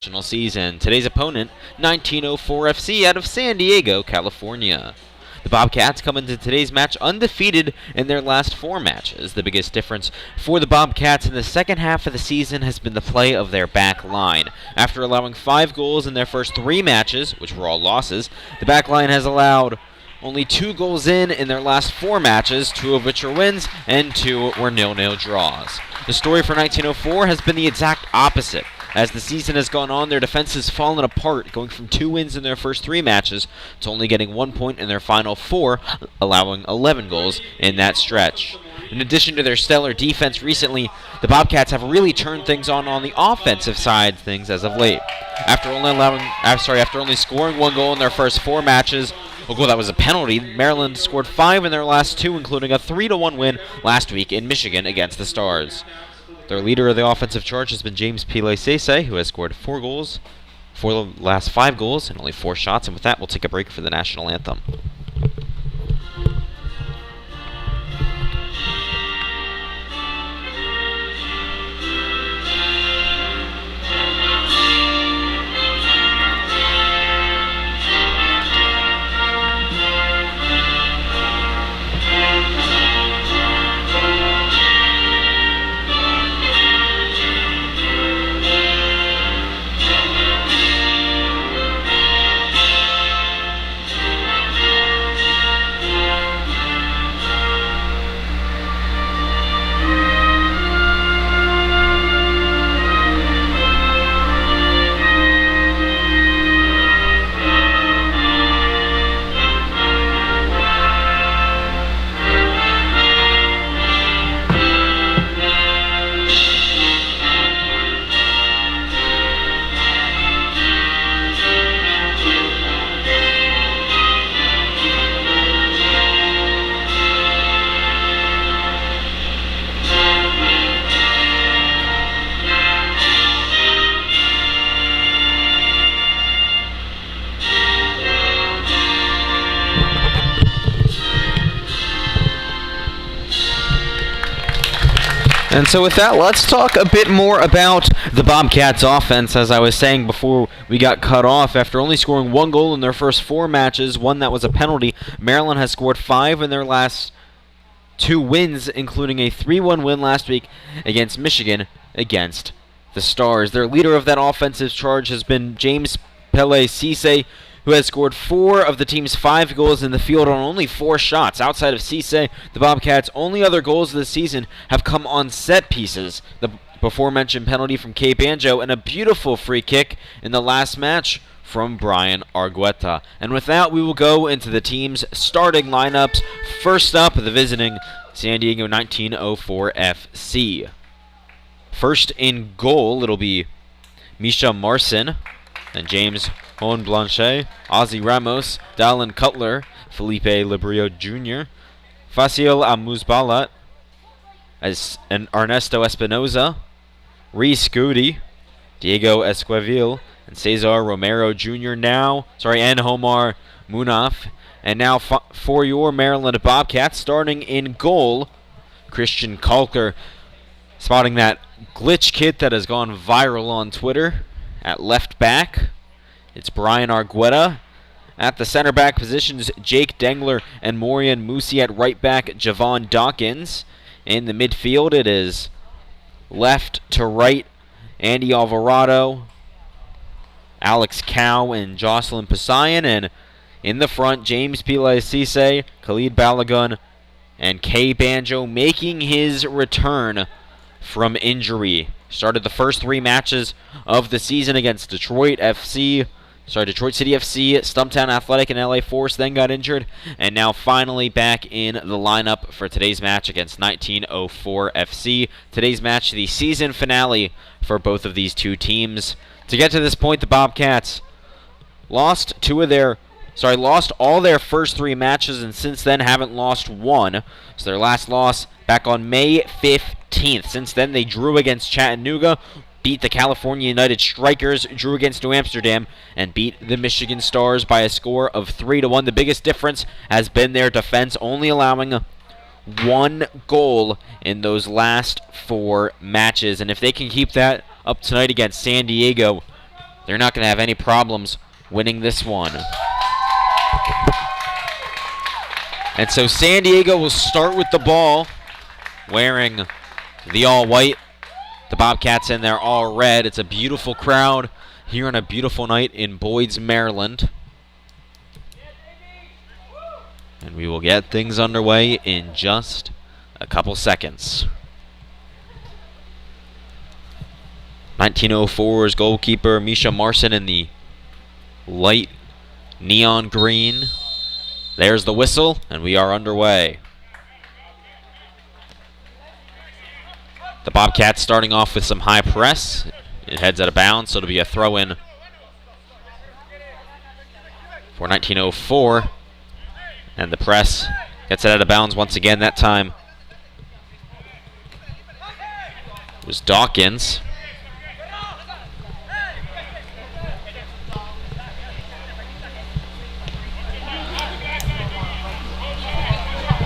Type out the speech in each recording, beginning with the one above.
Season. Today's opponent, 1904 FC out of San Diego, California. The Bobcats come into today's match undefeated in their last 4 matches. The biggest difference for the Bobcats in the second half of the season has been the play of their back line. After allowing 5 goals in their first 3 matches, which were all losses, the back line has allowed only 2 goals in their last 4 matches, 2 of which are wins and 2 were 0-0 draws. The story for 1904 has been the exact opposite. As the season has gone on, their defense has fallen apart, going from 2 wins in their first 3 matches to only getting 1 point in their final 4, allowing 11 goals in that stretch. In addition to their stellar defense recently, the Bobcats have really turned things on the offensive side of things as of late. After only scoring 1 goal in their first 4 matches, a goal that was a penalty, Maryland scored 5 in their last 2, including a 3-1 win last week in Michigan against the Stars. Their leader of the offensive charge has been James Pile-Sese, who has scored 4 goals for the last 5 goals and only 4 shots. And with that, we'll take a break for the national anthem. And so with that, let's talk a bit more about the Bobcats offense. As I was saying before we got cut off, after only scoring 1 goal in their first 4 matches, 1 that was a penalty, Maryland has scored 5 in their last 2 wins, including a 3-1 win last week against Michigan against the Stars. Their leader of that offensive charge has been James Pile-Sese, who has scored 4 of the team's 5 goals in the field on only 4 shots. Outside of Cisse, the Bobcats' only other goals of the season have come on set pieces. The before-mentioned penalty from Kay Banjo and a beautiful free kick in the last match from Brian Argueta. And with that, we will go into the team's starting lineups. First up, the visiting San Diego 1904 FC. First in goal, it'll be Misha Marcin and James Hohenblanchet, Ozzy Ramos, Dallin Cutler, Felipe Librio Jr., Facial Amuzbalat, and Ernesto Espinoza, Reese Goody, Diego Esquivel, and Cesar Romero Jr. and Homar Munaf. And now for your Maryland Bobcats, starting in goal, Christian Kalker, spotting that glitch kit that has gone viral on Twitter at left back. It's Brian Argueta. At the center back positions, Jake Dengler and Maureen Musi. At right back, Javon Dawkins. In the midfield, it is left to right, Andy Alvarado, Alex Cow, and Jocelyn Pasayan. And in the front, James Pile-Sese, Khalid Balagun, and Kay Banjo making his return from injury. Started the first 3 matches of the season against Detroit City FC, Stumptown Athletic, and LA Force, then got injured, and now finally back in the lineup for today's match against 1904 FC. Today's match, the season finale for both of these 2 teams. To get to this point, the Bobcats lost all their first 3 matches, and since then haven't lost 1. So their last loss back on May 15th. Since then, they drew against Chattanooga, beat the California United Strikers, drew against New Amsterdam, and beat the Michigan Stars by a score of 3-1. The biggest difference has been their defense, only allowing 1 goal in those last 4 matches. And if they can keep that up tonight against San Diego, they're not going to have any problems winning this one. And so San Diego will start with the ball, wearing the all-white. The Bobcats in there all red. It's a beautiful crowd here on a beautiful night in Boyd's, Maryland. And we will get things underway in just a couple seconds. 1904's goalkeeper Misha Marson in the light neon green. There's the whistle, and we are underway. The Bobcats starting off with some high press. It heads out of bounds, so it'll be a throw-in for 1904. And the press gets it out of bounds once again. That time it was Dawkins.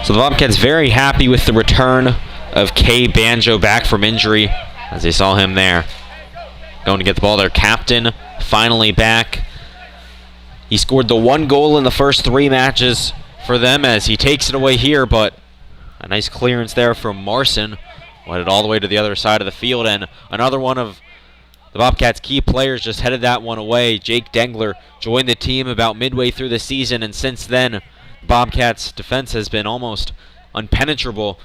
So the Bobcats very happy with the return of Kay Banjo back from injury, as they saw him there going to get the ball. Their captain finally back. He scored the 1 goal in the first 3 matches for them, as he takes it away here, but a nice clearance there from Marson. Went it all the way to the other side of the field, and another one of the Bobcats' key players just headed that one away. Jake Dengler joined the team about midway through the season, and since then, Bobcats' defense has been almost unpenetrable,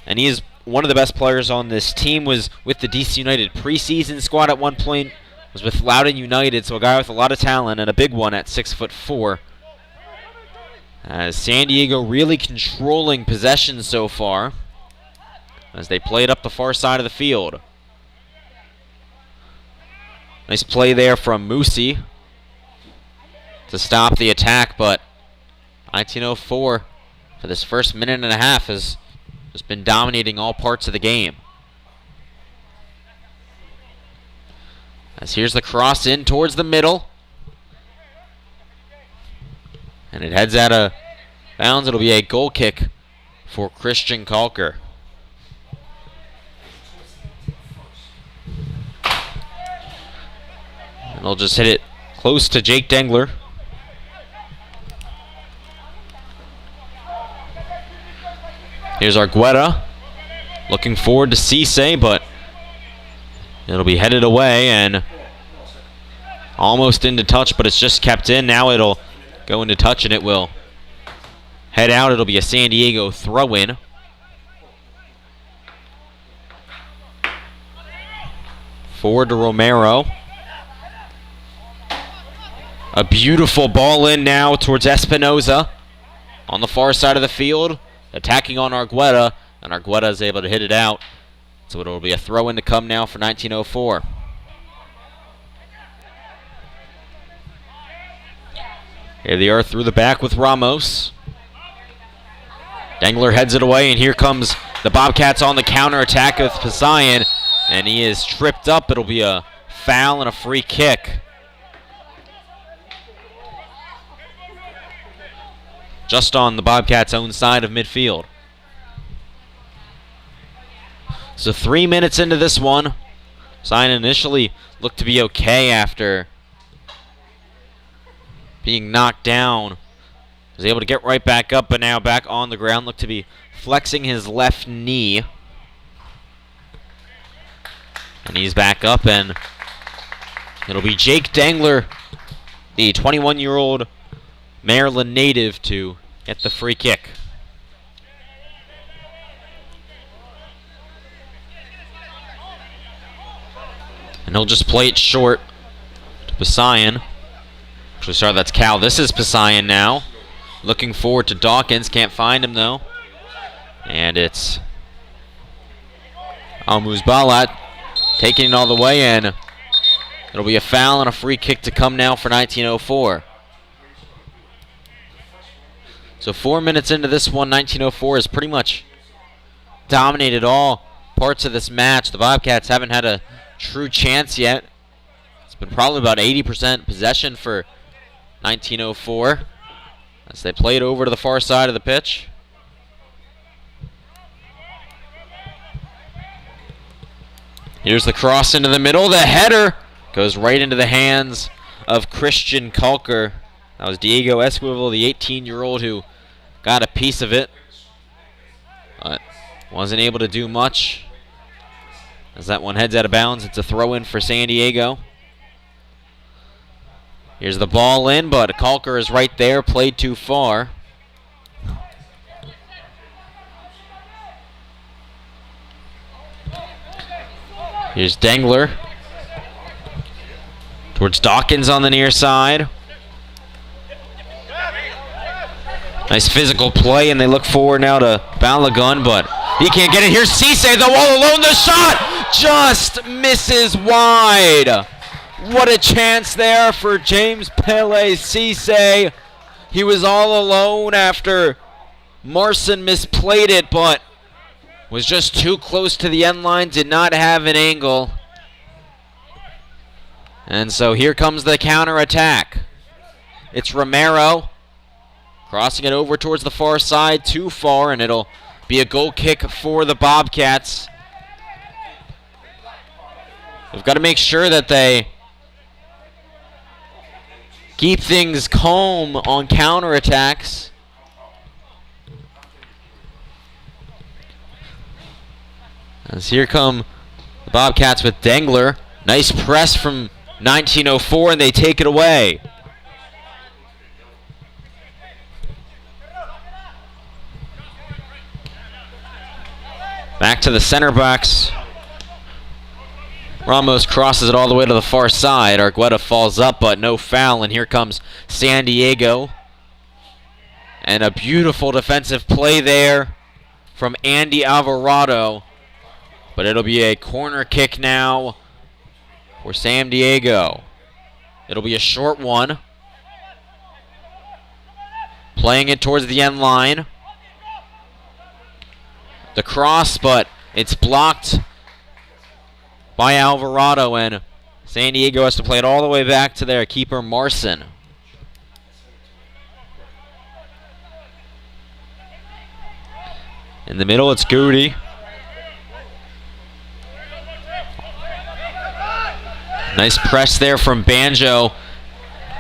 and he is one of the best players on this team. Was with the DC United preseason squad at one point, was with Loudoun United, so a guy with a lot of talent and a big one at 6'4". As San Diego really controlling possession so far, as they play it up the far side of the field. Nice play there from Moosey to stop the attack, but 1904 for this first minute and a half has just been dominating all parts of the game. As here's the cross in towards the middle. And it heads out of bounds. It'll be a goal kick for Christian Kalker. And they'll just hit it close to Jake Dengler. Here's Argueta, looking forward to Cisse, but it'll be headed away and almost into touch, but it's just kept in. Now it'll go into touch and it will head out. It'll be a San Diego throw-in. Forward to Romero. A beautiful ball in now towards Espinoza on the far side of the field. Attacking on Argueta, and Argueta is able to hit it out. So it'll be a throw-in to come now for 1904. Here they are through the back with Ramos. Dengler heads it away, and here comes the Bobcats on the counter-attack with Pasayan, and he is tripped up. It'll be a foul and a free kick. Just on the Bobcats' own side of midfield. So 3 minutes into this one. Pasayan initially looked to be okay after being knocked down. Was able to get right back up, but now back on the ground. Looked to be flexing his left knee. And he's back up, and it'll be Jake Dengler, the 21-year-old Maryland native, to get the free kick. And he'll just play it short to Pasayan. Actually, sorry, that's Cal. This is Pasayan now. Looking forward to Dawkins. Can't find him, though. And it's Almuzbalat taking it all the way, and it'll be a foul and a free kick to come now for 1904. So 4 minutes into this one, 1904 has pretty much dominated all parts of this match. The Bobcats haven't had a true chance yet. It's been probably about 80% possession for 1904 as they play it over to the far side of the pitch. Here's the cross into the middle. The header Goes right into the hands of Christian Kalker. That was Diego Esquivel, the 18-year-old who got a piece of it, but wasn't able to do much. As that one heads out of bounds, it's a throw-in for San Diego. Here's the ball in, but Kalker is right there, played too far. Here's Dengler. Towards Dawkins on the near side. Nice physical play, and they look forward now to Balogun, but he can't get it. Here's Cisse, though, all alone. The shot just misses wide. What a chance there for James Pele Cisse. He was all alone after Marson misplayed it, but was just too close to the end line, did not have an angle. And so here comes the counterattack. It's Romero crossing it over towards the far side, too far, and it'll be a goal kick for the Bobcats. We've got to make sure that they keep things calm on counterattacks. As here come the Bobcats with Dengler. Nice press from 1904, and they take it away. Back to the center backs. Ramos crosses it all the way to the far side. Argueta falls up, but no foul, and here comes San Diego. And a beautiful defensive play there from Andy Alvarado. But it'll be a corner kick now for San Diego. It'll be a short one. Playing it towards the end line. The cross, but it's blocked by Alvarado, and San Diego has to play it all the way back to their keeper, Marson. In the middle, it's Goody. Nice press there from Banjo,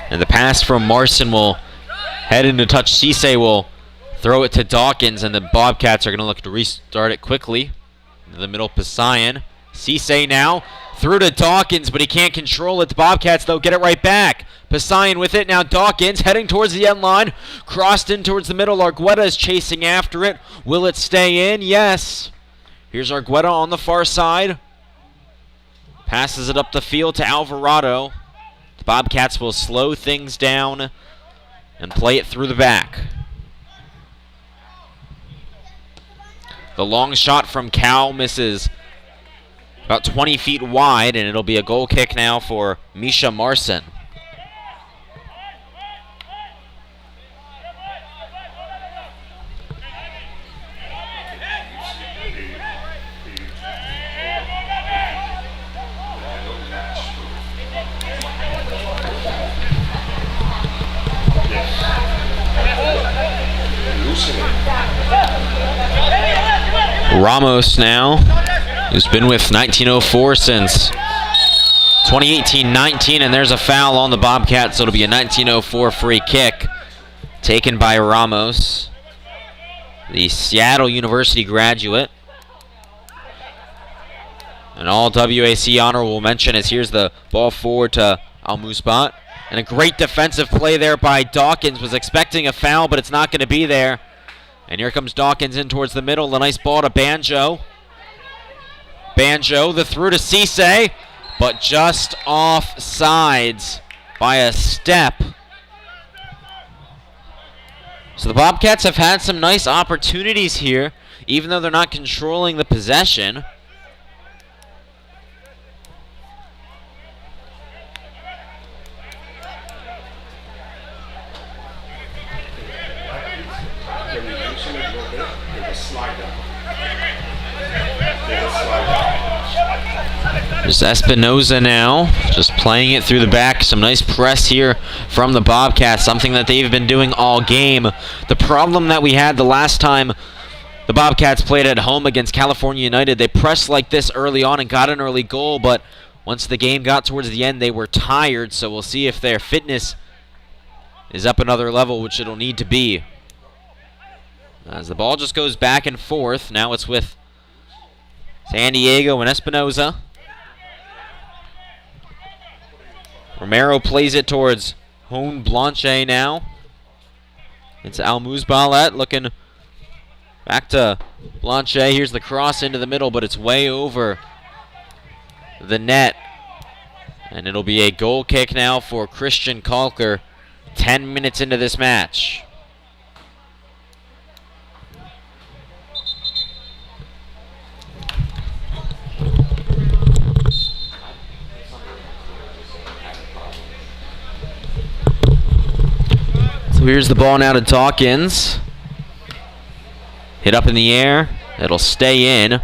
and the pass from Marson will head into touch. Cisse will throw it to Dawkins, and the Bobcats are going to look to restart it quickly. Into the middle, Pasayan. Cisse now through to Dawkins, but he can't control it. The Bobcats, though, get it right back. Pasayan with it. Now Dawkins heading towards the end line. Crossed in towards the middle. Argueta is chasing after it. Will it stay in? Yes. Here's Argueta on the far side. Passes it up the field to Alvarado. The Bobcats will slow things down and play it through the back. The long shot from Cal misses about 20 feet wide, and it'll be a goal kick now for Misha Marson. Ramos now, who's been with 1904 since 2018-19, and there's a foul on the Bobcats, so it'll be a 1904 free kick taken by Ramos, the Seattle University graduate. An all WAC honorable mention as here's the ball forward to Almusbat. And a great defensive play there by Dawkins. Was expecting a foul, but it's not going to be there. And here comes Dawkins in towards the middle. A nice ball to Banjo. Banjo, the through to Cisse, but just off sides by a step. So the Bobcats have had some nice opportunities here, even though they're not controlling the possession. There's Espinoza now, just playing it through the back. Some nice press here from the Bobcats, something that they've been doing all game. The problem that we had the last time the Bobcats played at home against California United, they pressed like this early on and got an early goal, but once the game got towards the end, they were tired, so we'll see if their fitness is up another level, which it'll need to be. As the ball just goes back and forth, now it's with San Diego and Espinoza. Romero plays it towards Hone Blanchet now. It's Almuzbalat looking back to Blanchet. Here's the cross into the middle, but it's way over the net. And it'll be a goal kick now for Christian Kalker 10 minutes into this match. So here's the ball now to Dawkins. Hit up in the air. It'll stay in.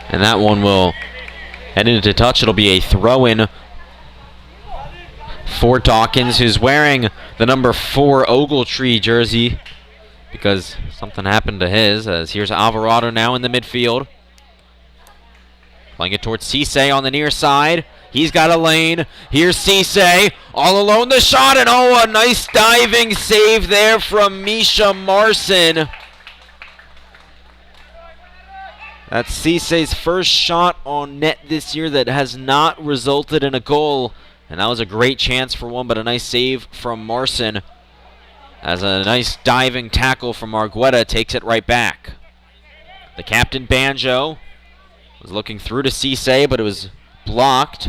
And that one will head into touch. It'll be a throw-in for Dawkins, who's wearing the number 4 Ogletree jersey because something happened to his. As here's Alvarado now in the midfield. Playing it towards Cisse on the near side. He's got a lane. Here's Cisse. All alone the shot. And oh, a nice diving save there from Misha Marson. That's Cisse's first shot on net this year that has not resulted in a goal. And that was a great chance for one, but a nice save from Marson. As a nice diving tackle from Argueta takes it right back. The captain, Banjo, was looking through to Cisse, but it was blocked.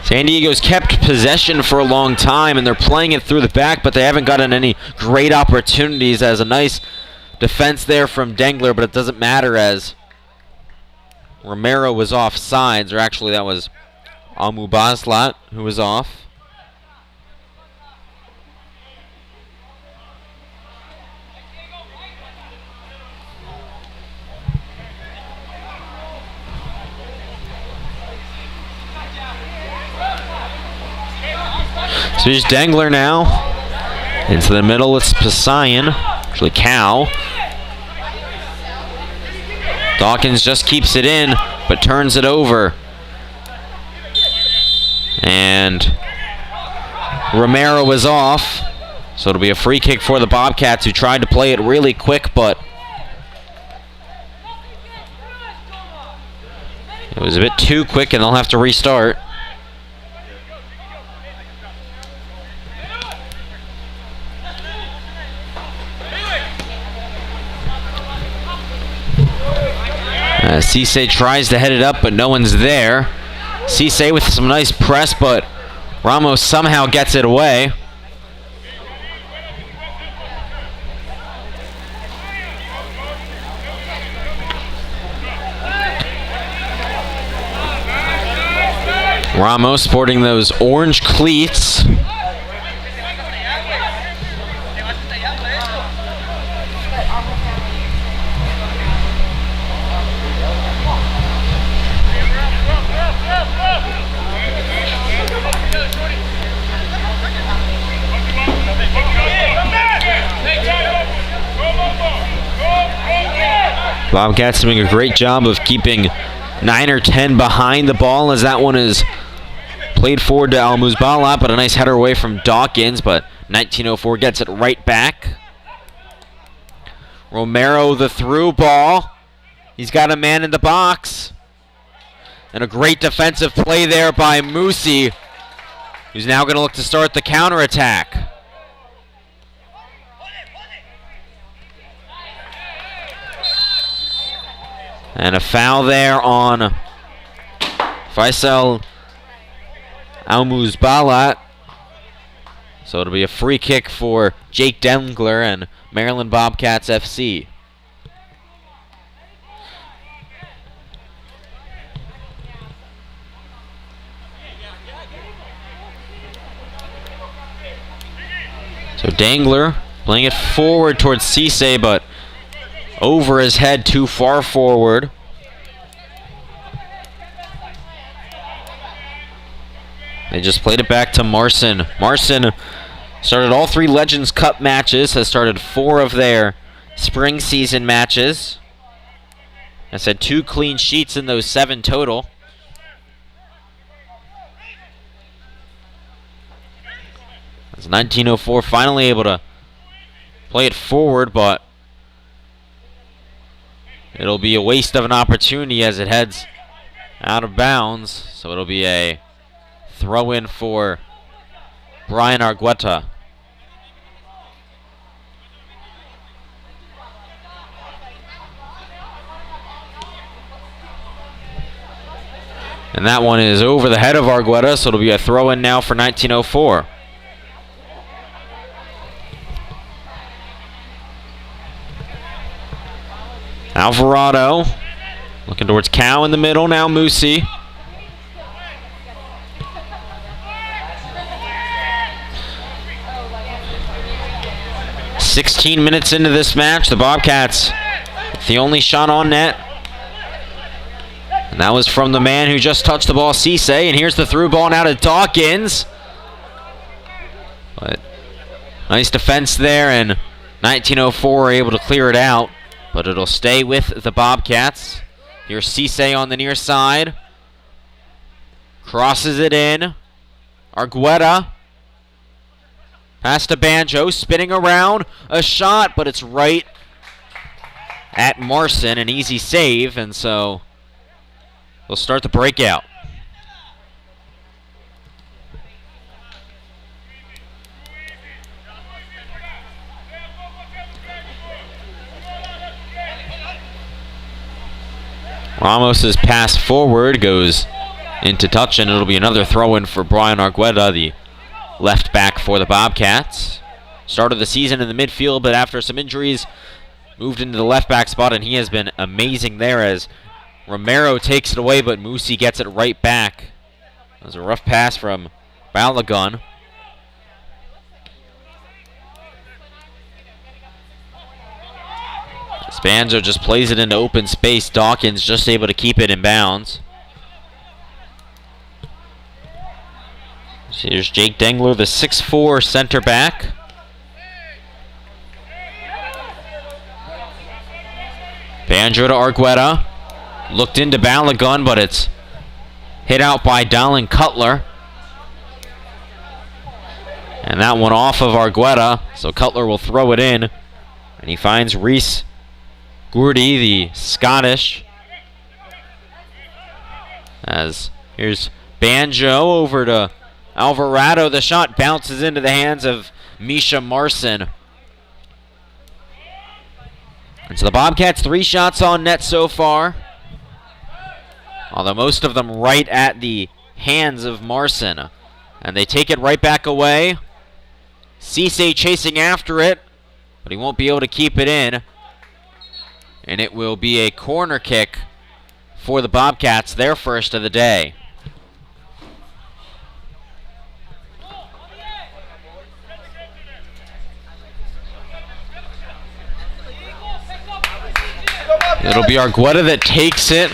San Diego's kept possession for a long time, and they're playing it through the back, but they haven't gotten any great opportunities. As a nice defense there from Dengler, but it doesn't matter as Romero was off sides, or actually that was Almubaslat who was off. So here's Dengler now. Into the middle, it's Pasayan. Actually, Cow. Dawkins just keeps it in, but turns it over. And Romero is off. So it'll be a free kick for the Bobcats, who tried to play it really quick, but it was a bit too quick, and they'll have to restart. Cisse tries to head it up, but no one's there. Cisse with some nice press, but Ramos somehow gets it away. Ramos sporting those orange cleats. Bobcats doing a great job of keeping 9 or 10 behind the ball, as that one is played forward to Almuzbalat, but a nice header away from Dawkins, but 1904 gets it right back. Romero the through ball. He's got a man in the box. And a great defensive play there by Musi, who's now going to look to start the counterattack. And a foul there on Faisal Almuzbalat. So it'll be a free kick for Jake Dengler and Maryland Bobcats FC. So Dengler playing it forward towards Cisse, but over his head, too far forward. They just played it back to Marson. Marson started all 3 Legends Cup matches, has started 4 of their spring season matches. Has had 2 clean sheets in those 7 total. As 1904 finally able to play it forward, but it'll be a waste of an opportunity as it heads out of bounds. So it'll be a throw in for Brian Argueta. And that one is over the head of Argueta, so it'll be a throw in now for 1904. Alvarado looking towards Cow in the middle. Now Musi. "16 minutes into this match, the Bobcats, the only shot on net. And that was from the man who just touched the ball, Cisse. And here's the through ball now to Dawkins. But nice defense there, and 1904 are able to clear it out. But it'll stay with the Bobcats. Here's Cisse on the near side. Crosses it in. Argueta. Pass to Banjo, spinning around. A shot, but it's right at Marson. An easy save, and so we'll start the breakout. Ramos's pass forward goes into touch, and it'll be another throw-in for Brian Argueta, the left back for the Bobcats. Started the season in the midfield, but after some injuries, moved into the left back spot, and he has been amazing there as Romero takes it away, but Musi gets it right back. That was a rough pass from Balagun. Banjo just plays it into open space. Dawkins just able to keep it in bounds. So here's Jake Dengler, the 6'4" center back. Banjo to Argueta. Looked into Balagun, but it's hit out by Dallin Cutler. And that one off of Argueta, so Cutler will throw it in. And he finds Reese Gourdy, the Scottish. As here's Banjo over to Alvarado. The shot bounces into the hands of Misha Marson. And so the Bobcats 3 shots on net so far, although most of them right at the hands of Marson. And they take it right back away. Cisse chasing after it, but he won't be able to keep it in. And it will be a corner kick for the Bobcats, their first of the day. It'll be Argueta that takes it.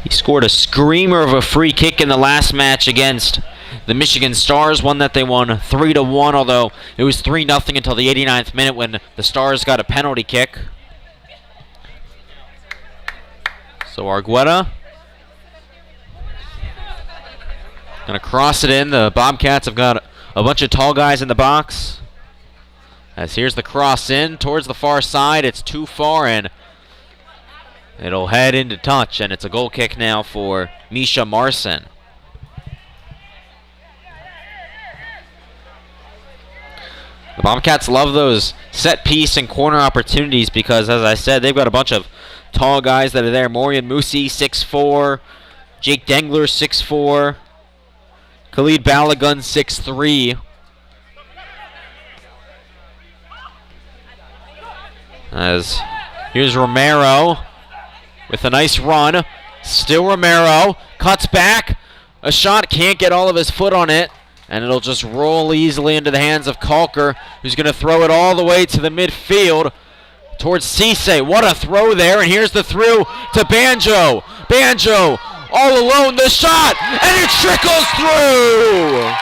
He scored a screamer of a free kick in the last match against the Michigan Stars, one that they won 3-1, although it was 3-0 until the 89th minute when the Stars got a penalty kick. So Argueta gonna cross it in. The Bobcats have got a bunch of tall guys in the box. As here's the cross in towards the far side. It's too far, and it'll head into touch, and it's a goal kick now for Misha Marson. The Bobcats love those set piece and corner opportunities because, as I said, they've got a bunch of tall guys that are there. Maureen Musi, 6'4". Jake Dengler, 6'4". Khalid Balagun, 6'3". As here's Romero with a nice run. Still Romero. Cuts back. A shot. Can't get all of his foot on it. And it'll just roll easily into the hands of Kalker, who's going to throw it all the way to the midfield towards Cisse. What a throw there. And here's the through to Banjo. Banjo all alone, the shot, and it trickles through!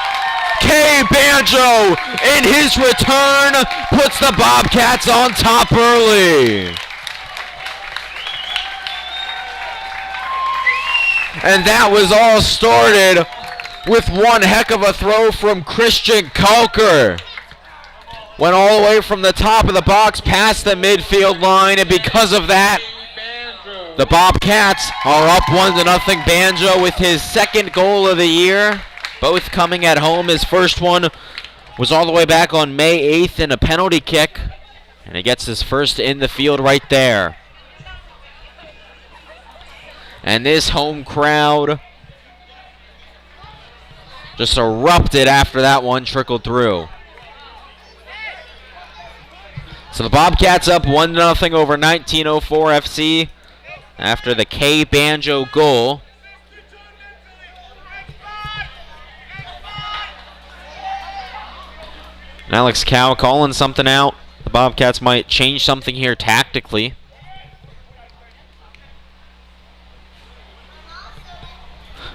K. Banjo, in his return, puts the Bobcats on top early. And that was all started with one heck of a throw from Christian Kalker. Went all the way from the top of the box past the midfield line, and because of that, the Bobcats are up 1-0. Banjo with his second goal of the year, both coming at home. His first one was all the way back on May 8th in a penalty kick, and he gets his first in the field right there. And this home crowd just erupted after that one trickled through. So the Bobcats up 1-0 over 1904 FC after the K. Banjo goal. And Alex Cow calling something out. The Bobcats might change something here tactically.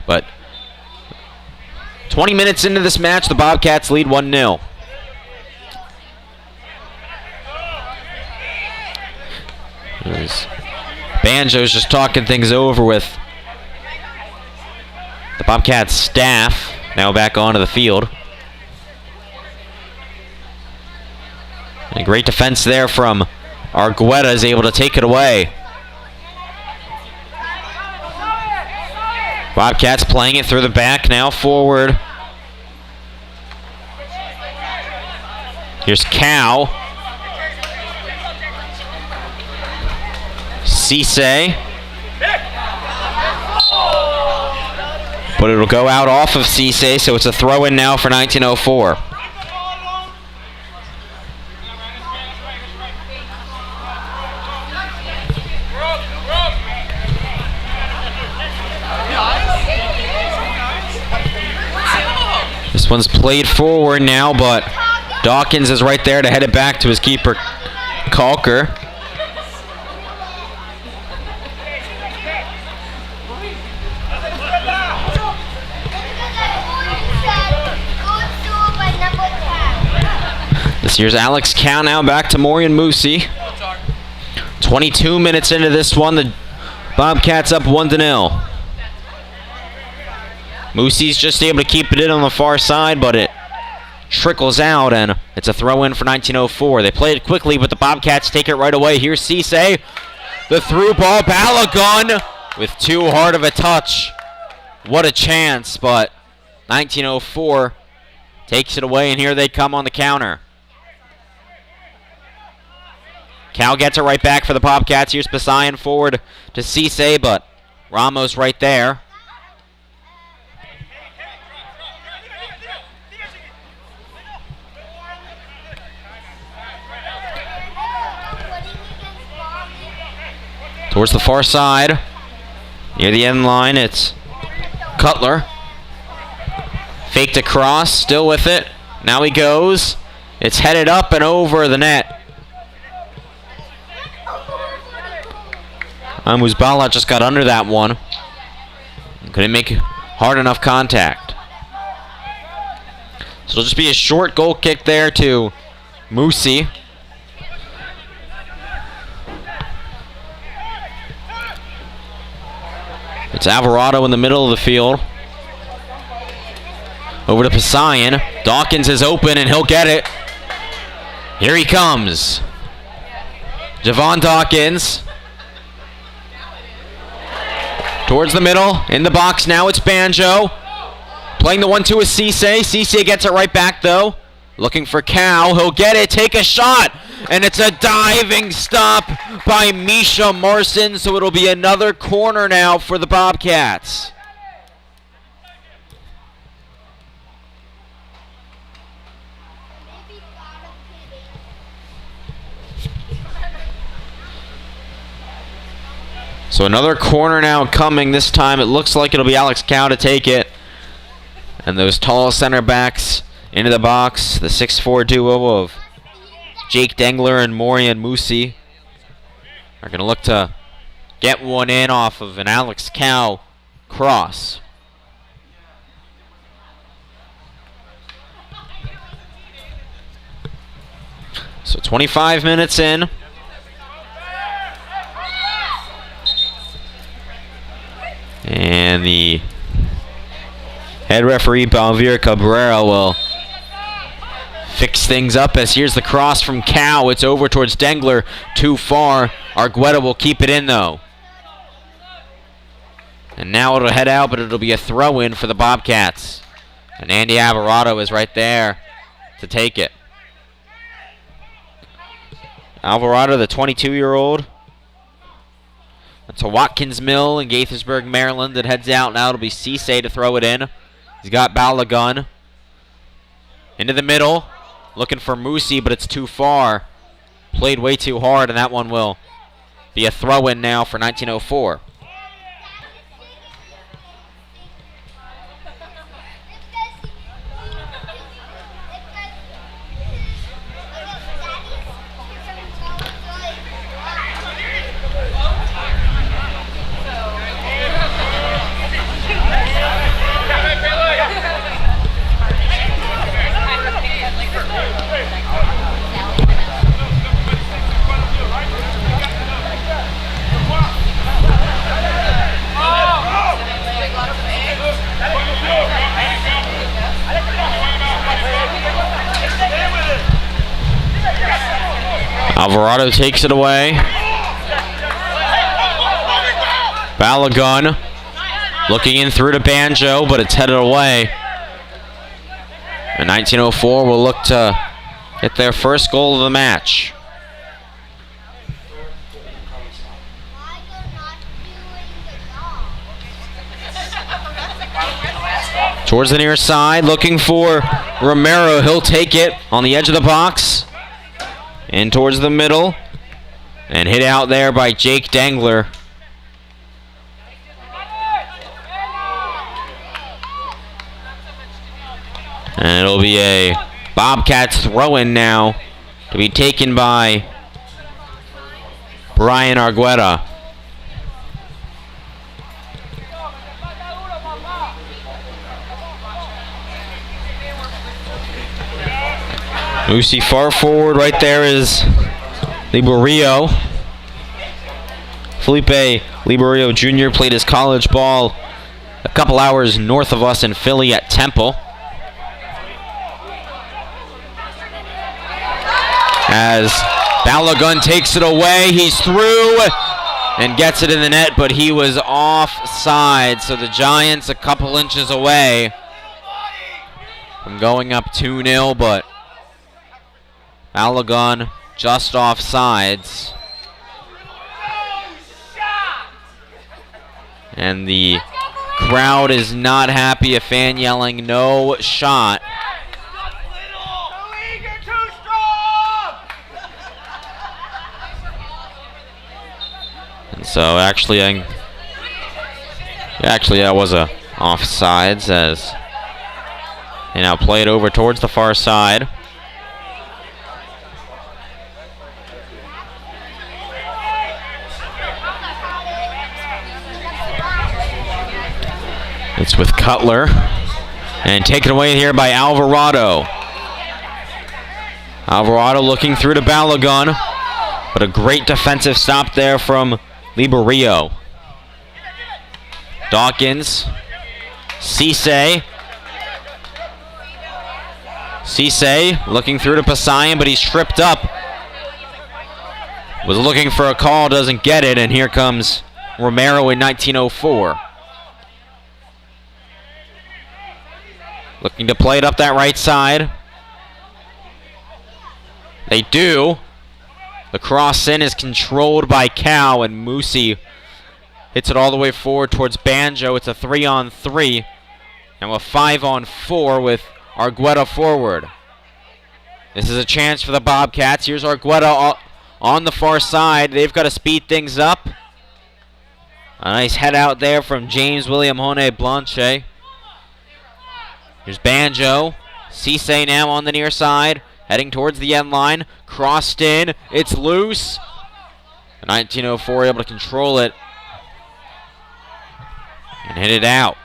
But 20 minutes into this match, the Bobcats lead 1-0. Banjo's just talking things over with the Bobcats staff. Now back onto the field. And a great defense there from Argueta, is able to take it away. Bobcats playing it through the back, now forward. Here's Cow. Cisse. But it'll go out off of Cisse, so it's a throw-in now for 1904. This one's played forward now, but Dawkins is right there to head it back to his keeper, Kalker. This year's Alex Cow now back to Maureen Moosey. 22 minutes into this one, the Bobcats up 1-0. Moosey's just able to keep it in on the far side, but it trickles out, and it's a throw-in for 1904. They play it quickly, but the Bobcats take it right away. Here's Cisse. The through ball, Balagun with too hard of a touch. What a chance, but 1904 takes it away, and here they come on the counter. Cal gets it right back for the Bobcats. Here's Pasayan forward to Cisse, but Ramos right there. Towards the far side, near the end line, it's Cutler. Faked across, still with it. Now he goes. It's headed up and over the net. Muzbala just got under that one. Couldn't make hard enough contact. So it'll just be a short goal kick there to Moosey. It's Alvarado in the middle of the field. Over to Pasayan. Dawkins is open and he'll get it. Here he comes. Javon Dawkins. Towards the middle. In the box now, it's Banjo. Playing the 1-2 with Cisse. Cisse gets it right back though. Looking for Cal. He'll get it. Take a shot. And it's a diving stop by Misha Marson. So it'll be another corner now for the Bobcats. So another corner now coming. This time it looks like it'll be Alex Cow to take it. And those tall center backs into the box. The 6'4 duo of Jake Dengler and Maureen Moosey are going to look to get one in off of an Alex Cow cross. So 25 minutes in. And the head referee, Balvir Cabrera, will fix things up as here's the cross from Cow. It's over towards Dengler. Too far. Argueta will keep it in, though. And now it'll head out, but it'll be a throw-in for the Bobcats. And Andy Alvarado is right there to take it. Alvarado, the 22-year-old. That's a Watkins Mill in Gaithersburg, Maryland, that heads out. Now it'll be Cisse to throw it in. He's got Balagun. Into the middle. Looking for Musi, but it's too far. Played way too hard, and that one will be a throw-in now for 1904. Alvarado takes it away. Balagun looking in through to Banjo, but it's headed away. And 1904 will look to get their first goal of the match. Towards the near side, looking for Romero. He'll take it on the edge of the box. In towards the middle. And hit out there by Jake Dengler. And it'll be a Bobcats throw-in now to be taken by Brian Argueta. Musi far forward. Right there is Liberio. Felipe Liberio Jr. played his college ball a couple hours north of us in Philly at Temple. As Balagun takes it away, he's through and gets it in the net, but he was offside. So the Giants a couple inches away from going up 2-0, but Balagun just offsides. And the crowd is not happy. A fan yelling, "No shot." And so actually that was a offsides as they now play it over towards the far side. It's with Cutler. And taken away here by Alvarado. Alvarado looking through to Balagun. But a great defensive stop there from Liberio. Dawkins. Cisse. Cisse looking through to Pasayan, but he's tripped up. Was looking for a call, doesn't get it, and here comes Romero in 1904. Looking to play it up that right side. They do. The cross in is controlled by Cow, and Musi hits it all the way forward towards Banjo. It's a 3-on-3. Now a 5-on-4 with Argueta forward. This is a chance for the Bobcats. Here's Argueta on the far side. They've got to speed things up. A nice head out there from James William Hone Blanche. Here's Banjo. Cisse now on the near side. Heading towards the end line. Crossed in. It's loose. 1904 able to control it. and hit it out.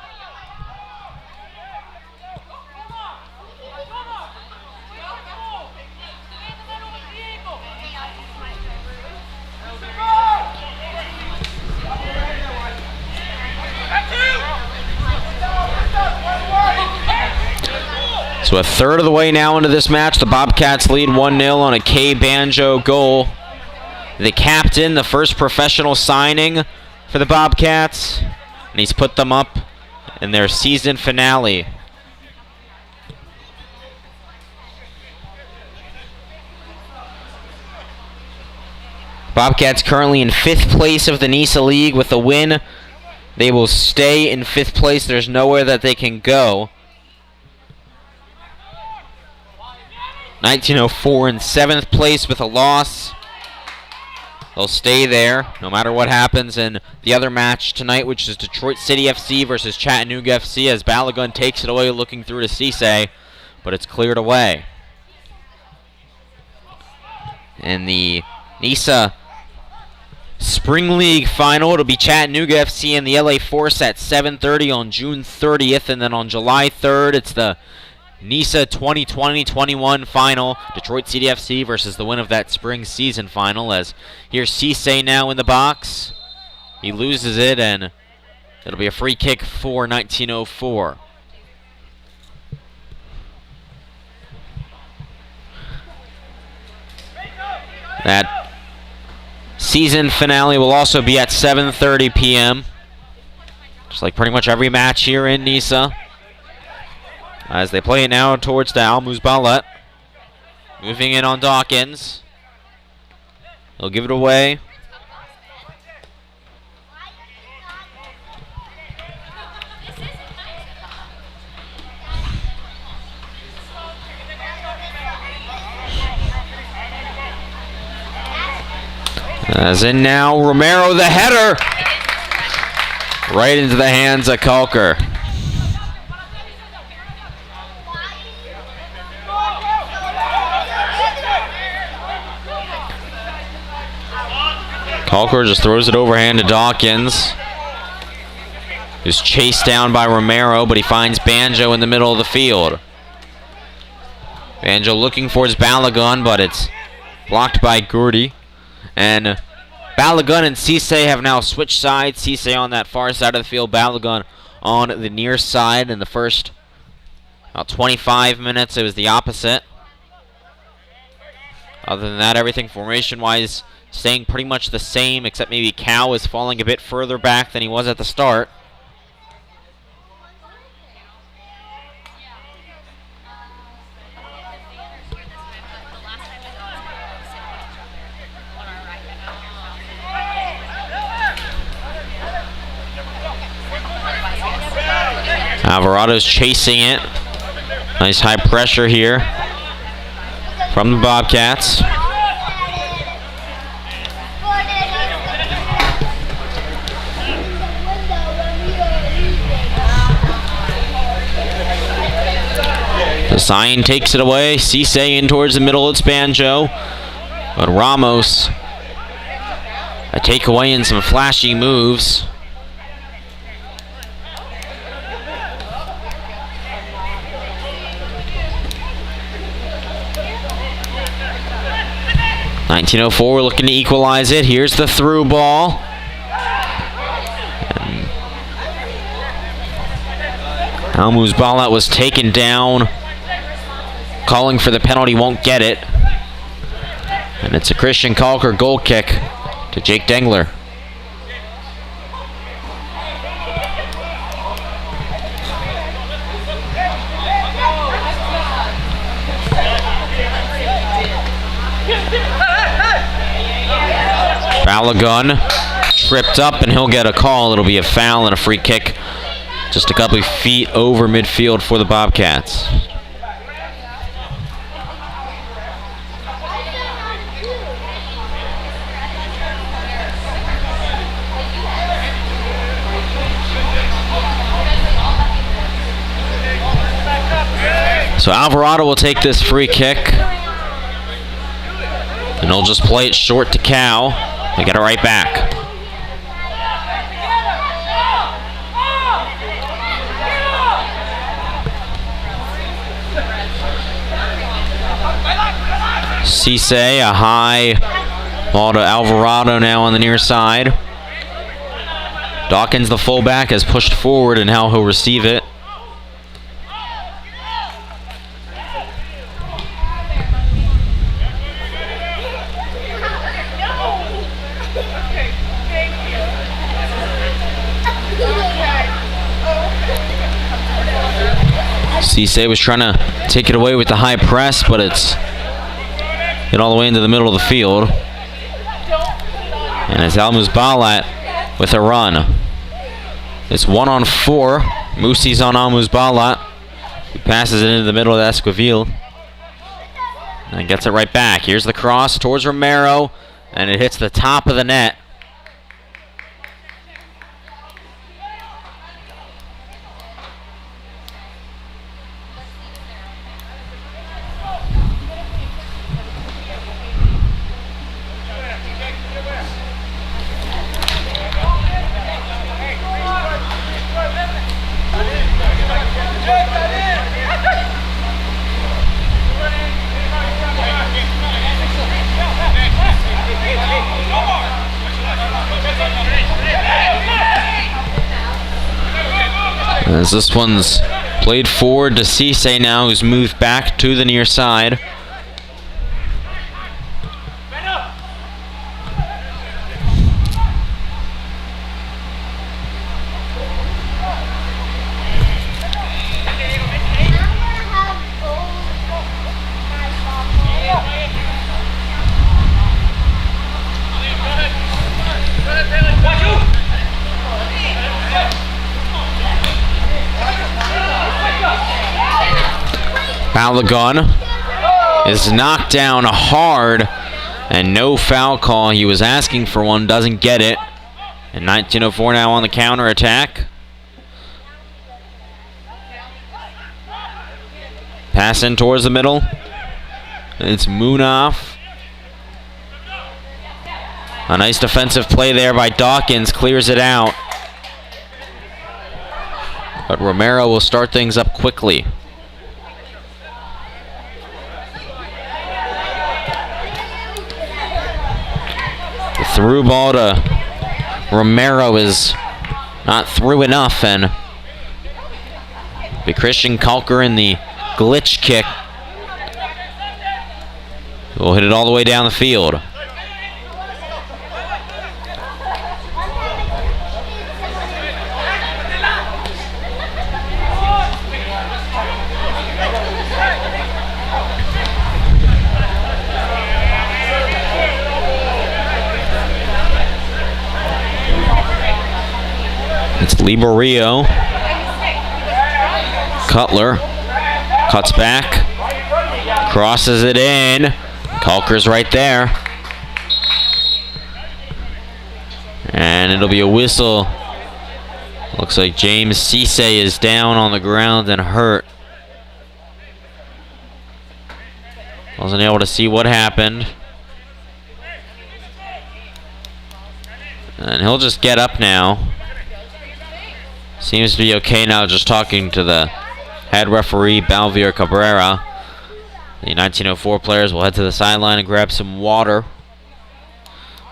So a third of the way now into this match, the Bobcats lead 1-0 on a K Banjo goal. The captain, the first professional signing for the Bobcats, and he's put them up in their season finale. Bobcats currently in 5th place of the NISA League. With a win, they will stay in 5th place. There's nowhere that they can go. 1904 in 7th place with a loss. They'll stay there no matter what happens in the other match tonight, which is Detroit City FC versus Chattanooga FC, as Balagun takes it away looking through to Cisse, but it's cleared away. And the NISA Spring League final, it'll be Chattanooga FC and the LA Force at 7:30 on June 30th, and then on July 3rd, it's the NISA 2020-21 final, Detroit City FC versus the win of that spring season final. As here's Cisse now in the box. He loses it, and it'll be a free kick for 1904. That season finale will also be at 7:30 p.m. just like pretty much every match here in NISA. As they play it now towards the Almuz-Balet. Moving in on Dawkins. He'll give it away. As in now, Romero, the header! Right into the hands of Kalker. Kalker just throws it overhand to Dawkins, who's chased down by Romero, but he finds Banjo in the middle of the field. Banjo looking for his Balagun, but it's blocked by Gurdy. And Balagun and Cisse have now switched sides. Cisse on that far side of the field, Balagun on the near side. In the first about 25 minutes, it was the opposite. Other than that, everything formation-wise staying pretty much the same, except maybe Cow is falling a bit further back than he was at the start. Alvarado's chasing it. Nice high pressure here from the Bobcats. Zion takes it away. Cisse in towards the middle. It's Banjo. But Ramos, a takeaway and some flashy moves. (1904) we're looking to equalize it. Here's the through ball. Almuz-Balet was taken down. Calling for the penalty, won't get it. And it's a Christian Kalker goal kick to Jake Dengler. Balagun tripped up, and he'll get a call. It'll be a foul and a free kick just a couple of feet over midfield for the Bobcats. So Alvarado will take this free kick, and he'll just play it short to Cow. They get it right back. Cisse, a high ball to Alvarado now on the near side. Dawkins, the fullback, has pushed forward, and now he'll receive it. Cisse was trying to take it away with the high press, but it's hit all the way into the middle of the field. And it's Almuzbalat with a run. It's 1-on-4. Musie's on Almuzbalat, who passes it into the middle of Esquivel. And gets it right back. Here's the cross towards Romero, and it hits the top of the net. As this one's played forward to Cisse now, who's moved back to the near side. Balogun is knocked down hard, and no foul call. He was asking for one, doesn't get it. And 1904 now on the counter attack. Pass in towards the middle. It's Munaf. A nice defensive play there by Dawkins, clears it out. But Romero will start things up quickly. The through ball to Romero is not through enough, and be Christian Kalker in the glitch kick. We'll hit it all the way down the field. It's Liborio. Cutler cuts back, crosses it in. Kalker's right there. And it'll be a whistle. Looks like James Cisse is down on the ground and hurt. Wasn't able to see what happened. And he'll just get up now. Seems to be okay now, just talking to the head referee, Balvier Cabrera. The 1904 players will head to the sideline and grab some water.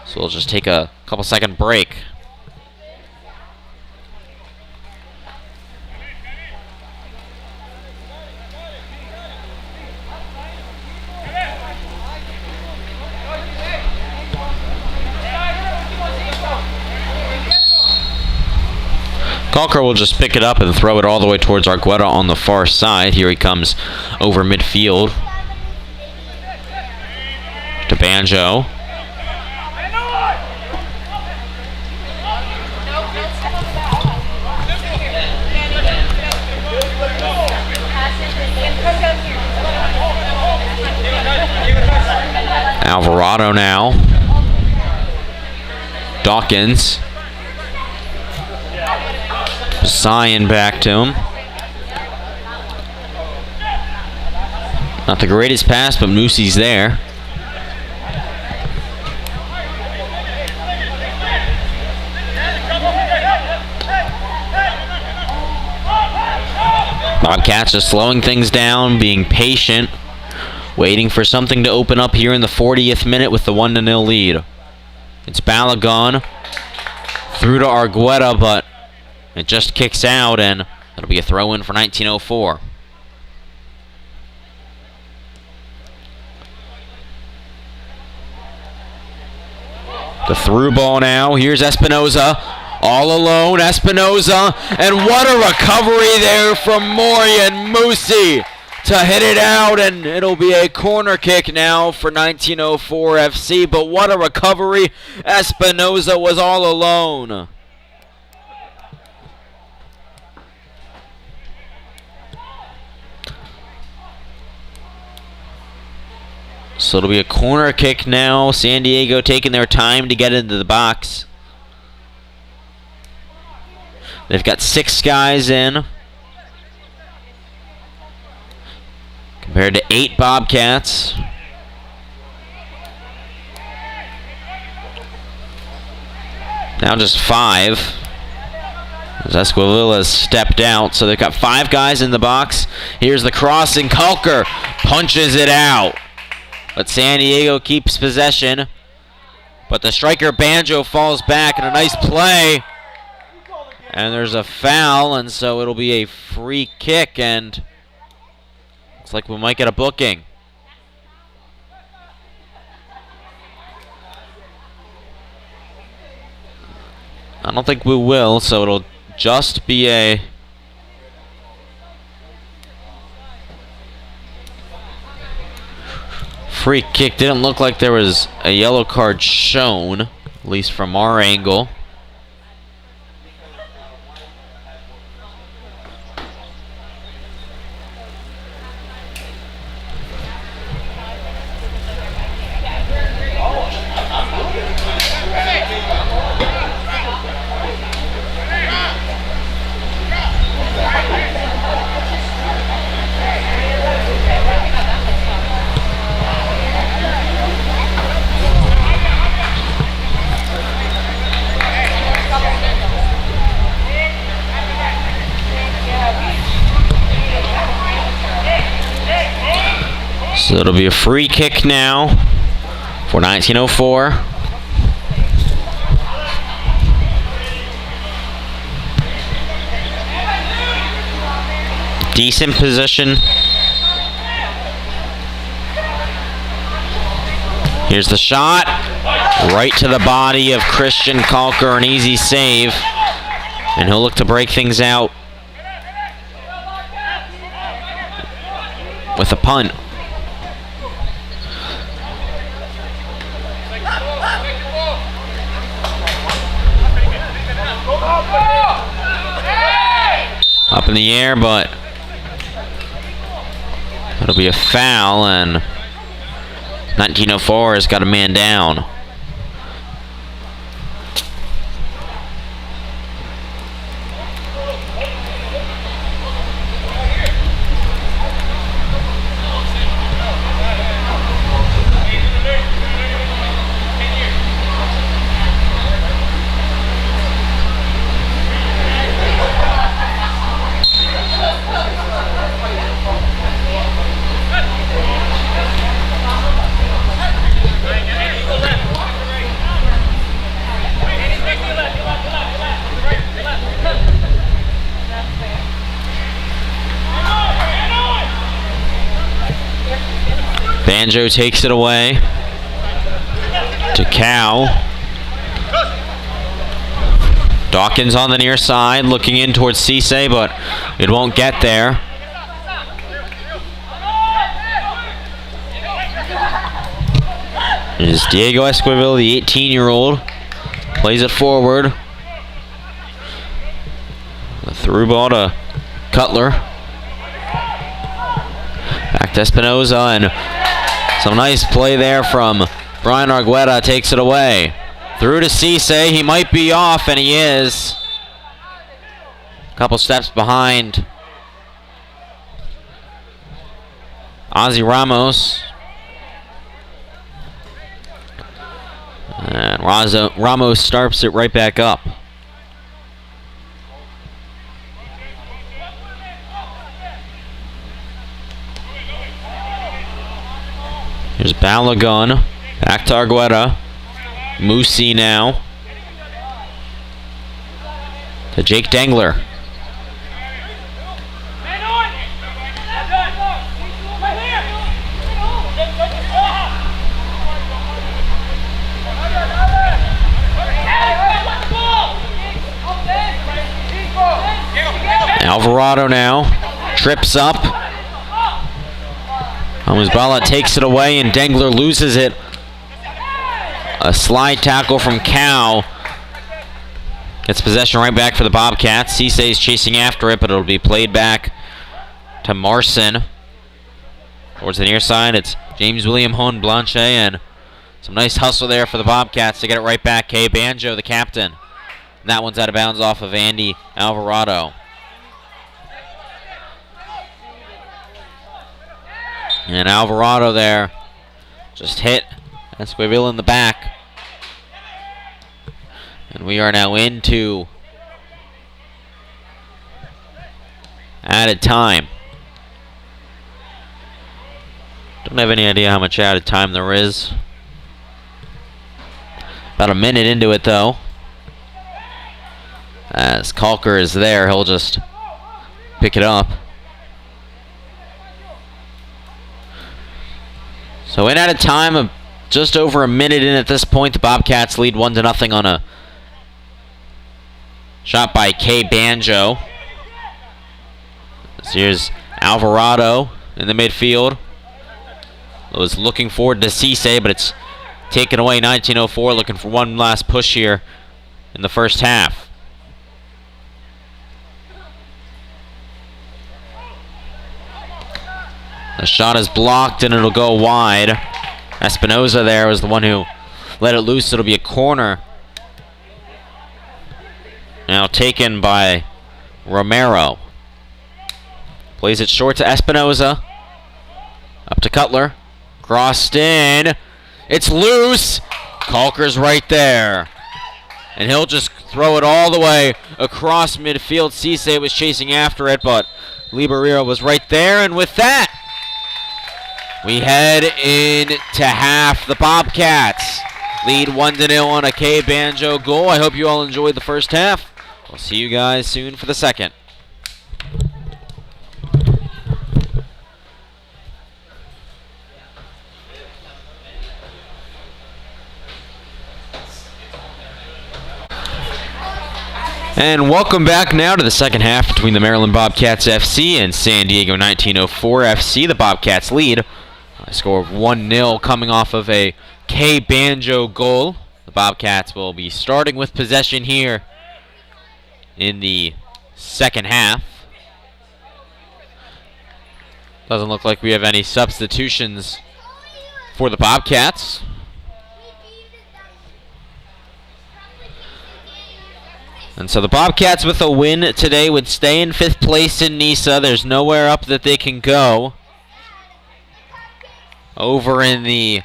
So we'll just take a couple-second break. Kalker will just pick it up and throw it all the way towards Argueta on the far side. Here he comes over midfield to Banjo. Alvarado now. Dawkins. Sion back to him. Not the greatest pass, but Musie's there. Bobcats just slowing things down, being patient, Waiting for something to open up here in the 40th minute with the 1-0 lead. It's Balagon through to Argueta, but it just kicks out, and it'll be a throw-in for 1904. The through ball now. Here's Espinoza. All alone, Espinoza. And what a recovery there from Maureen Musi to hit it out. And it'll be a corner kick now for 1904 FC. But what a recovery. Espinoza was all alone. So it'll be a corner kick now. San Diego taking their time to get into the box. They've got 6 guys in, compared to 8 Bobcats. Now just 5. As Esquivel has stepped out, so they've got 5 guys in the box. Here's the cross, and Kalker punches it out. But San Diego keeps possession. But the striker Banjo falls back, and a nice play. And there's a foul, and so it'll be a free kick, and looks like we might get a booking. I don't think we will, so it'll just be a free kick. Didn't look like there was a yellow card shown, at least from our angle. So it'll be a free kick now for 1904. Decent position. Here's the shot. Right to the body of Christian Kalker. An easy save. And he'll look to break things out with a punt. Up in the air, but it'll be a foul, and 1904 has got a man down. Banjo takes it away to Cow. Dawkins on the near side, looking in towards Cisse, but it won't get there. Is Diego Esquivel, the 18-year-old, plays it forward. The through ball to Cutler. Back to Espinoza, and some nice play there from Brian Argueta. Takes it away. Through to Cisse. He might be off, and he is. A couple steps behind Ozzy Ramos. And Ramos starts it right back up. Here's Balogun. Back to Argueta. Moosey now. To Jake Dengler. Alvarado now. Trips up. Musbala takes it away and Dengler loses it. A slide tackle from Cow. Gets possession right back for the Bobcats. Cisse is chasing after it, but it'll be played back to Marson. Towards the near side, it's James William Hone Blanche, and some nice hustle there for the Bobcats to get it right back. Kay Banjo, the captain. And that one's out of bounds off of Andy Alvarado. And Alvarado there just hit Esquivel in the back. And we are now into added time. Don't have any idea how much added time there is. About a minute into it though. As Kalker is there, he'll just pick it up. So in added time, of just over a minute in at this point, the Bobcats lead 1-0 on a shot by Kay Banjo. So here's Alvarado in the midfield. Was looking forward to Cisse, but it's taken away. 1904 looking for one last push here in the first half. The shot is blocked and it'll go wide. Espinoza there was the one who let it loose. It'll be a corner. Now taken by Romero. Plays it short to Espinoza. Up to Cutler. Crossed in. It's loose. Kalker's right there. And he'll just throw it all the way across midfield. Cisse was chasing after it, but Liberio was right there. And with that, we head into half. The Bobcats lead 1-0 on a Kay Banjo goal. I hope you all enjoyed the first half. We'll see you guys soon for the second. And welcome back now to the second half between the Maryland Bobcats FC and San Diego 1904 FC. The Bobcats lead a score of 1-0 coming off of a Kay Banjo goal. The Bobcats will be starting with possession here in the second half. Doesn't look like we have any substitutions for the Bobcats. And so the Bobcats with a win today would stay in 5th place in NISA. There's nowhere up that they can go. Over in the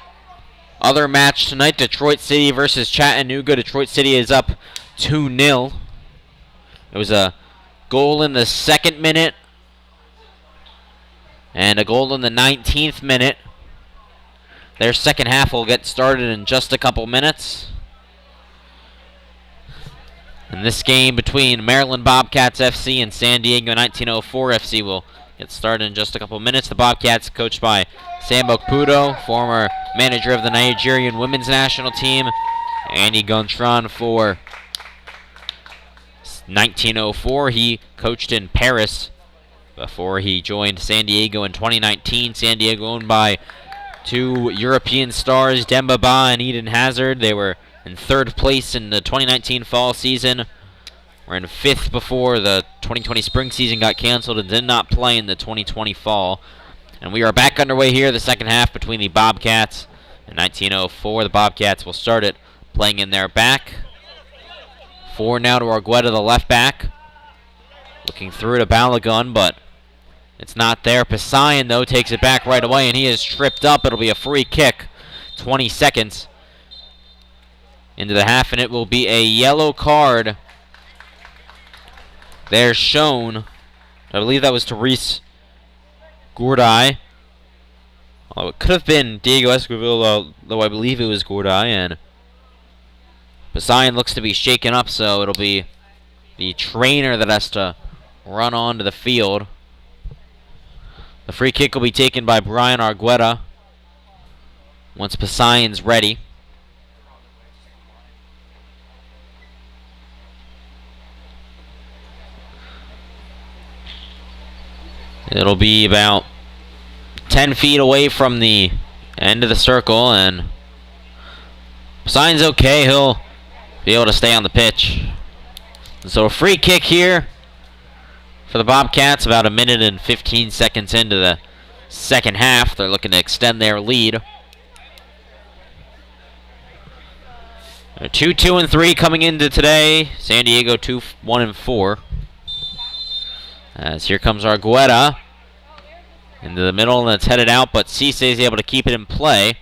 other match tonight, Detroit City versus Chattanooga. Detroit City is up 2-0. It was a goal in the 2nd minute and a goal in the 19th minute. Their second half will get started in just a couple minutes. And this game between Maryland Bobcats FC and San Diego 1904 FC will get started in just a couple minutes. The Bobcats, coached by Sambo Caputo, former manager of the Nigerian women's national team. Andy Gontran for 1904. He coached in Paris before he joined San Diego in 2019. San Diego owned by two European stars, Demba Ba and Eden Hazard. They were in 3rd place in the 2019 fall season. We're in 5th before the 2020 spring season got canceled and did not play in the 2020 fall. And we are back underway here, the second half between the Bobcats and 1904. The Bobcats will start it playing in their back. 4 now to Argueta, the left back. Looking through to Balogun, but it's not there. Pasayan, though, takes it back right away, and he is tripped up. It'll be a free kick. 20 seconds into the half, and it will be a yellow card. They're shown. I believe that was to Reese Gourdai. Oh, it could have been Diego Esquivel, though I believe it was Gordai, and Poseidon looks to be shaken up, so it'll be the trainer that has to run onto the field. The free kick will be taken by Brian Argueta once Poseidon's ready. It'll be about 10 feet away from the end of the circle, and Poseidon's okay. He'll be able to stay on the pitch. And so a free kick here for the Bobcats about 1 minute and 15 seconds into the second half. They're looking to extend their lead. 2-2-3 coming into today. San Diego 2-1-4. As here comes Argueta into the middle, and it's headed out, but Cisse is able to keep it in play.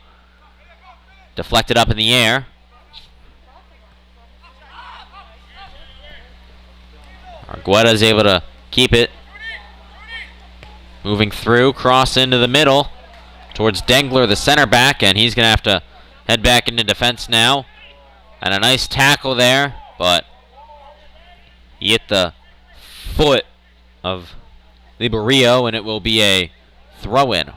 Deflected up in the air. Argueta is able to keep it. Moving through, cross into the middle towards Dengler, the center back, and he's going to have to head back into defense now. And a nice tackle there, but he hit the foot of Liberio, and it will be a throw-in.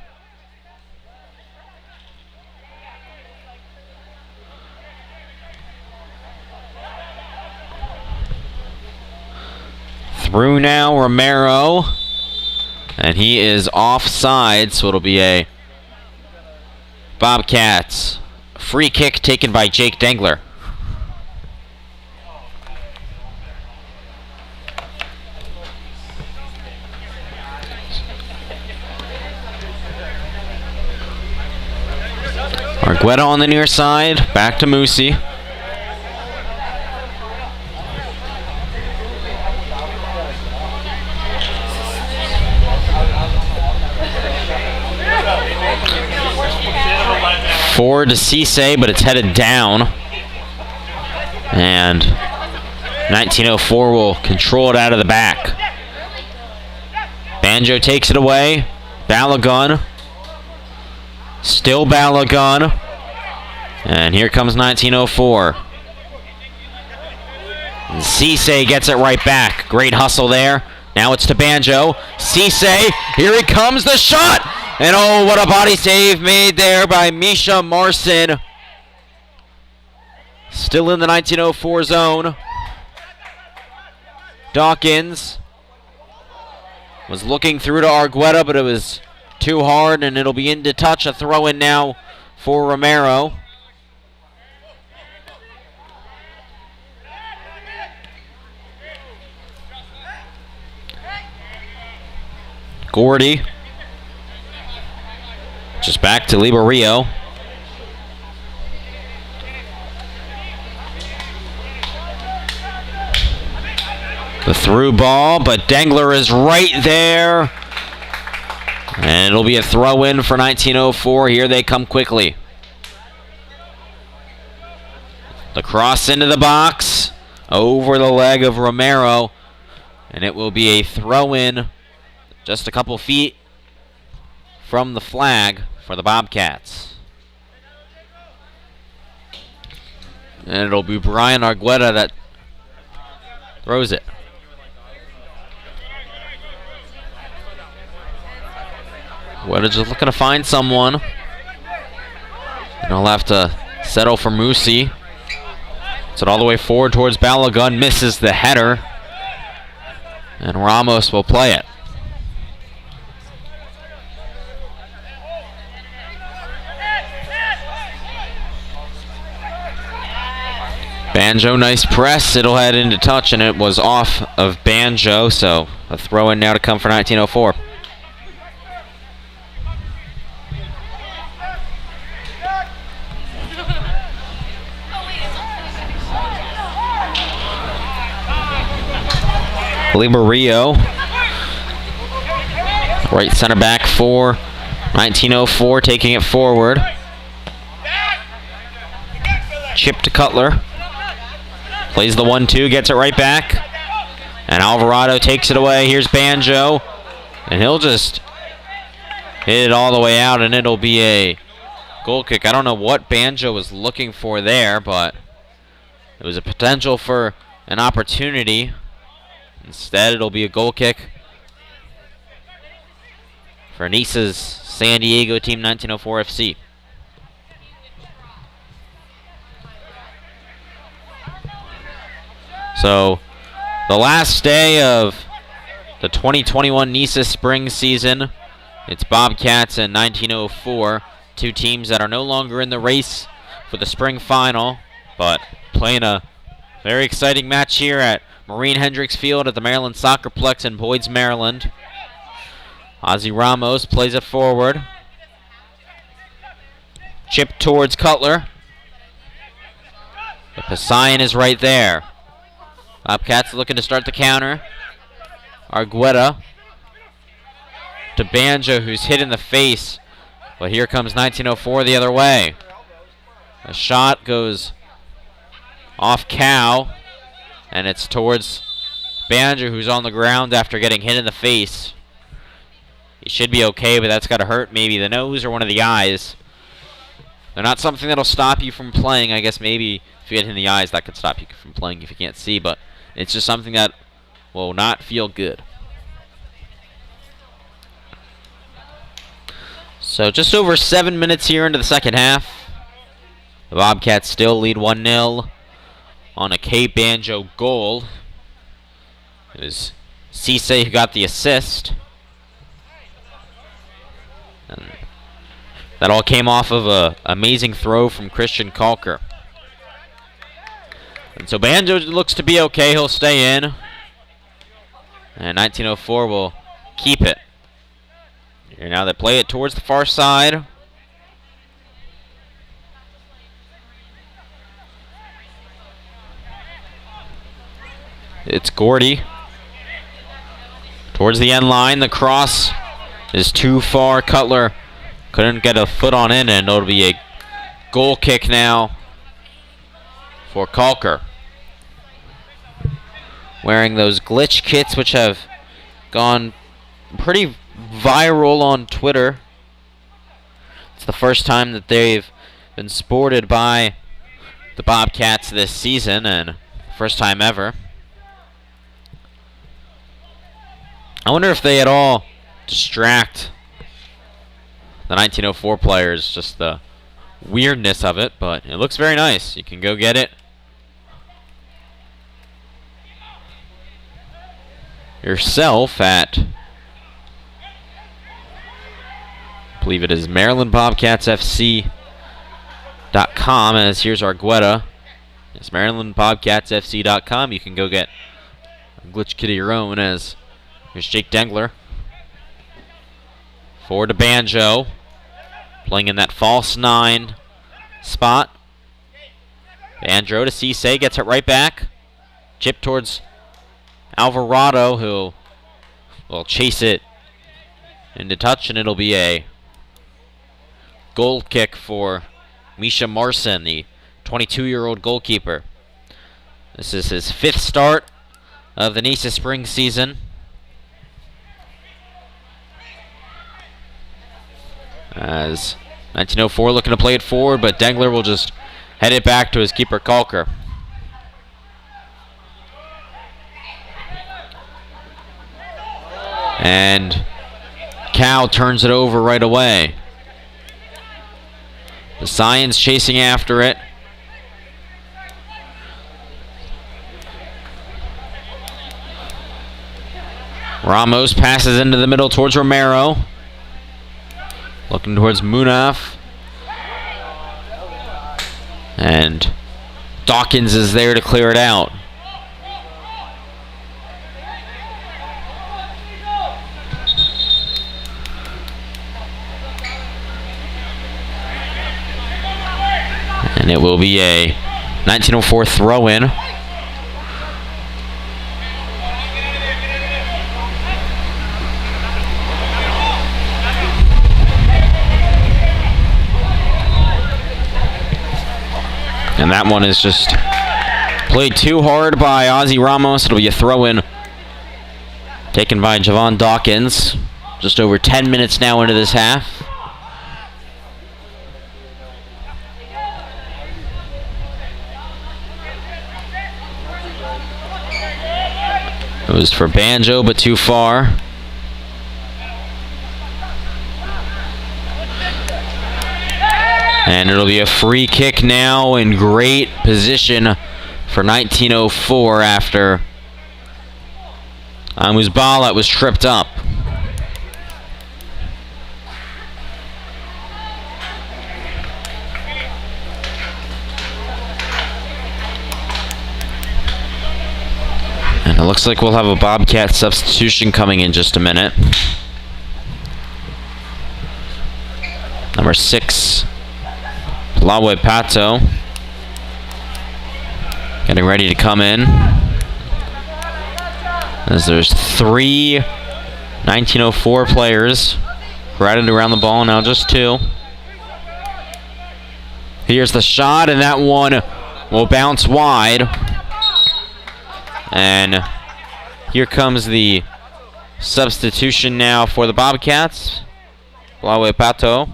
Through now, Romero, and he is offside, so it'll be a Bobcats free kick taken by Jake Dengler. Argueta on the near side, back to Musi. Forward to Cisse, but it's headed down. And 1904 will control it out of the back. Banjo takes it away. Balogun. Still Balogun. And here comes 1904. And Cisse gets it right back. Great hustle there. Now it's to Banjo. Cisse. Here he comes. The shot. And oh, what a body save made there by Misha Marson. Still in the 1904 zone. Dawkins was looking through to Argueta, but it was too hard, and it'll be into touch. A throw in now for Romero. Gordy. Just back to Liberio. The through ball, but Dengler is right there. And it'll be a throw-in for 1904. Here they come quickly. The cross into the box. Over the leg of Romero. And it will be a throw-in just a couple feet from the flag for the Bobcats. And it'll be Brian Argueta that throws it. Argueta just looking to find someone. And he'll have to settle for Musi. It's it all the way forward towards Balogun. Misses the header. And Ramos will play it. Banjo, nice press. It'll head into touch, and it was off of Banjo, so a throw in now to come for 1904. Liberio, right center back for 1904, taking it forward. Chip to Cutler. Plays the 1-2, gets it right back. And Alvarado takes it away. Here's Banjo. And he'll just Hit it all the way out, and it'll be a goal kick. I don't know what Banjo was looking for there, but it was a potential for an opportunity. Instead, it'll be a goal kick for NISA's San Diego team, 1904 FC. So, the last day of the 2021 NISA spring season, it's Bobcats and 1904, two teams that are no longer in the race for the spring final, but playing a very exciting match here at Maureen Hendricks Field at the Maryland SoccerPlex in Boyds, Maryland. Ozzy Ramos plays it forward. Chip towards Cutler. The Poseidon is right there. Bobcats looking to start the counter. Argueta to Banjo, who's hit in the face. But here comes 1904 the other way. A shot goes off Cow, and it's towards Banjo, who's on the ground after getting hit in the face. He should be okay, but that's got to hurt maybe the nose or one of the eyes. They're not something that'll stop you from playing. I guess maybe if you get hit in the eyes, that could stop you from playing if you can't see, but it's just something that will not feel good. So just over 7 minutes here into the second half. The Bobcats still lead 1-0 on a K Banjo goal. It was Cisse who got the assist. And that all came off of an amazing throw from Christian Kalker. And so Banjo looks to be okay. He'll stay in. And 1904 will keep it. Here now they play it towards the far side. It's Gordy. Towards the end line. The cross is too far. Cutler couldn't get a foot on it, and it'll be a goal kick now for Kalker. Wearing those glitch kits, which have gone pretty viral on Twitter. It's the first time that they've been sported by the Bobcats this season, and first time ever. I wonder if they at all distract the 1904 players, just the weirdness of it, but it looks very nice. You can go get it yourself at, I believe it is MarylandBobcatsFC.com, as here's Argueta. It's MarylandBobcatsFC.com. You can go get a glitch kit of your own, as here's Jake Dengler. Forward to Banjo. Playing in that false 9 spot. Banjo to Cisse, gets it right back. Chip towards Alvarado, who will chase it into touch, and it'll be a goal kick for Misha Marson, the 22-year-old goalkeeper. This is his 5th start of the NISA spring season. As 1904 looking to play it forward, but Dengler will just head it back to his keeper, Kalker. And Cal turns it over right away. The Science chasing after it. Ramos passes into the middle towards Romero. Looking towards Munaf. And Dawkins is there to clear it out. And it will be a 1904 throw-in. And that one is just played too hard by Ozzy Ramos. It'll be a throw-in taken by Javon Dawkins. Just over 10 minutes now into this half. It was for Banjo, but too far. And it'll be a free kick now in great position for 1904 after Musbala was tripped up. And it looks like we'll have a Bobcat substitution coming in just a minute. Number 6, Lawe Pato, getting ready to come in. As there's 3 1904 players riding around the ball, now just 2. Here's the shot, and that one will bounce wide. And here comes the substitution now for the Bobcats. Lawe Pato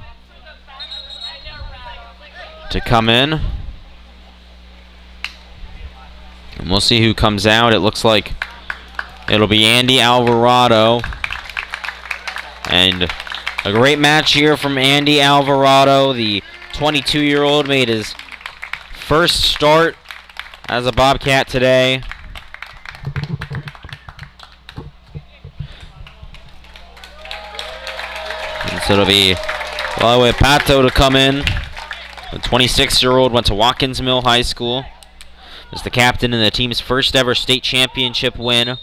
to come in. And we'll see who comes out. It looks like it'll be Andy Alvarado. And a great match here from Andy Alvarado. The 22-year-old made his first start as a Bobcat today. And so it'll be Lawe Pato to come in. The 26-year-old went to Watkins Mill High School. Is the captain in the team's first ever state championship win.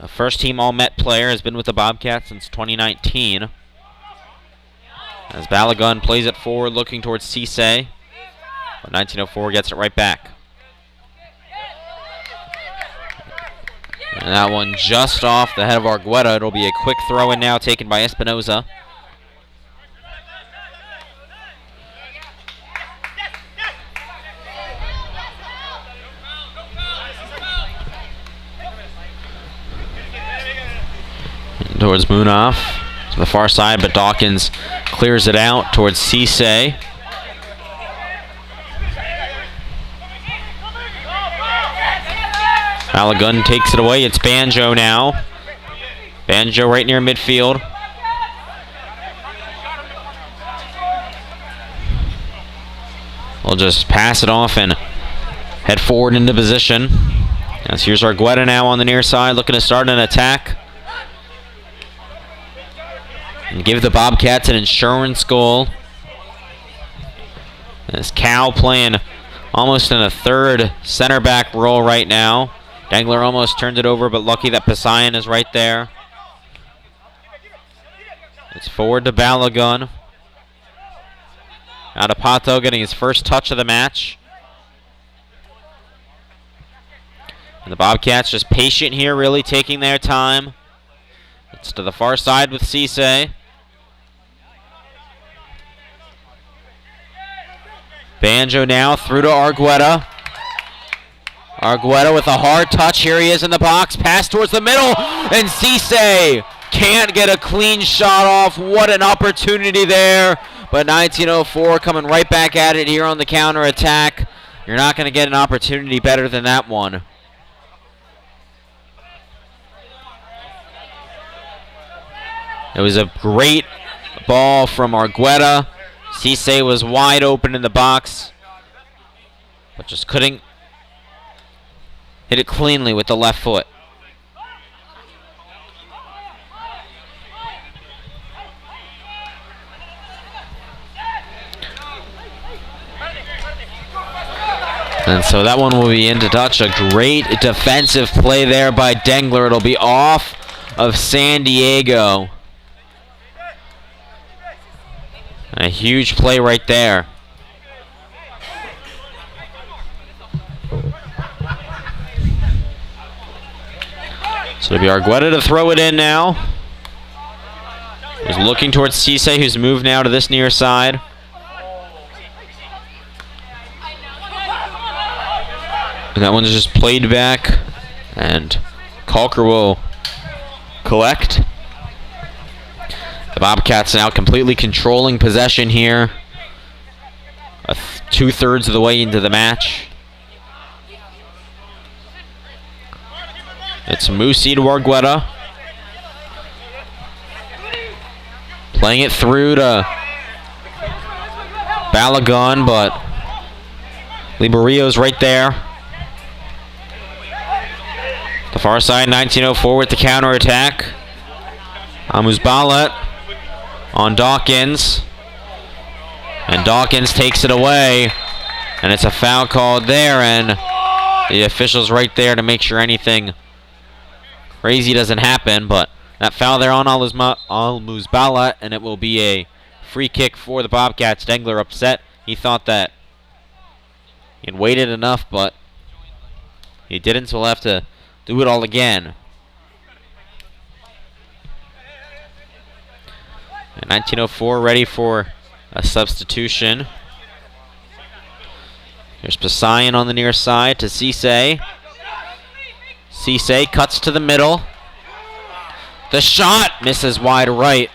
A first-team All-Met player, has been with the Bobcats since 2019. As Balagun plays it forward, looking towards Cisse. But 1904 gets it right back. And that one just off the head of Argueta. It'll be a quick throw-in now, taken by Espinoza. Towards Munaf to the far side, but Dawkins clears it out towards Cisse. Balagun takes it away. It's Banjo now. Banjo right near midfield. We'll just pass it off and head forward into position. As here's Argueta now on the near side, looking to start an attack. And give the Bobcats an insurance goal. As Cal playing almost in a third center back role right now. Dengler almost turned it over, but lucky that Pasayan is right there. It's forward to Balagun. Now to Pato getting his first touch of the match. And the Bobcats just patient here, really taking their time. It's to the far side with Cisse. Banjo now through to Argueta. Argueta with a hard touch. Here he is in the box. Pass towards the middle. And Cisse can't get a clean shot off. What an opportunity there. But 1904 coming right back at it here on the counter attack. You're not going to get an opportunity better than that one. It was a great ball from Argueta. Cisse was wide open in the box, but just couldn't hit it cleanly with the left foot. And so that one will be into touch. A great defensive play there by Dengler. It'll be off of San Diego. A huge play right there. So it'll be Argueta to throw it in now. He's looking towards Cisse, who's moved now to this near side. And that one's just played back, and Calker will collect. The Bobcats now completely controlling possession here. 2/3 of the way into the match. It's Musi to Argueta. Playing it through to Balagon, but Liberio's right there. The far side, 1904 with the counterattack. Amuzbalat on Dawkins. And Dawkins takes it away. And it's a foul called there, and the official's right there to make sure anything crazy doesn't happen, but that foul there on Almuzbalat, and it will be a free kick for the Bobcats. Dengler upset. He thought that he had waited enough, but he didn't, so we'll have to do it all again. And 1904 ready for a substitution. Here's Poseidon on the near side to Cisse. Cisse cuts to the middle. The shot misses wide right.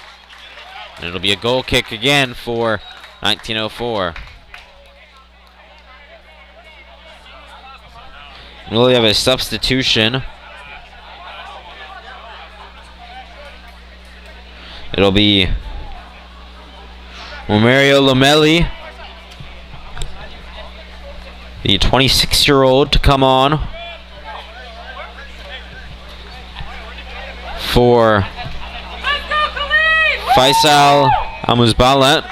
And it'll be a goal kick again for 1904. We'll have a substitution. It'll be Romario Lomelli, the 26-year-old, to come on for Faisal Amuzbalat.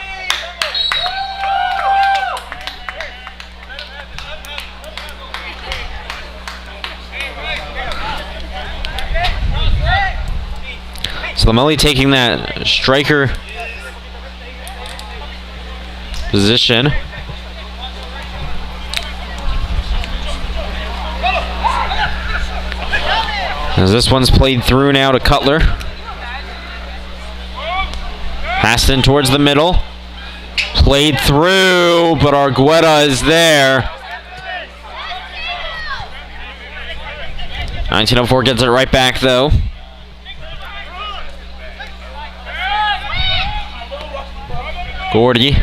So Lomelli taking that striker position. As this one's played through now to Cutler. Passed in towards the middle. Played through, but Argueta is there. 1904 gets it right back though. Gordy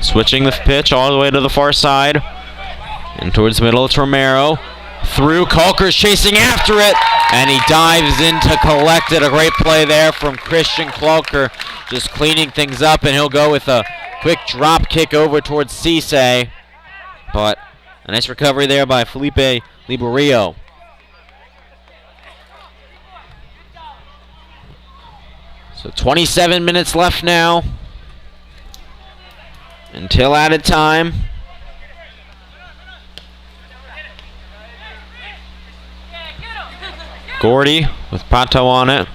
switching the pitch all the way to the far side. And towards the middle, it's Romero. Through, Kalker's chasing after it, and he dives in to collect it. A great play there from Christian Kalker, just cleaning things up, and he'll go with a quick drop kick over towards Cisse. But a nice recovery there by Felipe Liberio. So 27 minutes left now until added time. Gordy with Pato on it.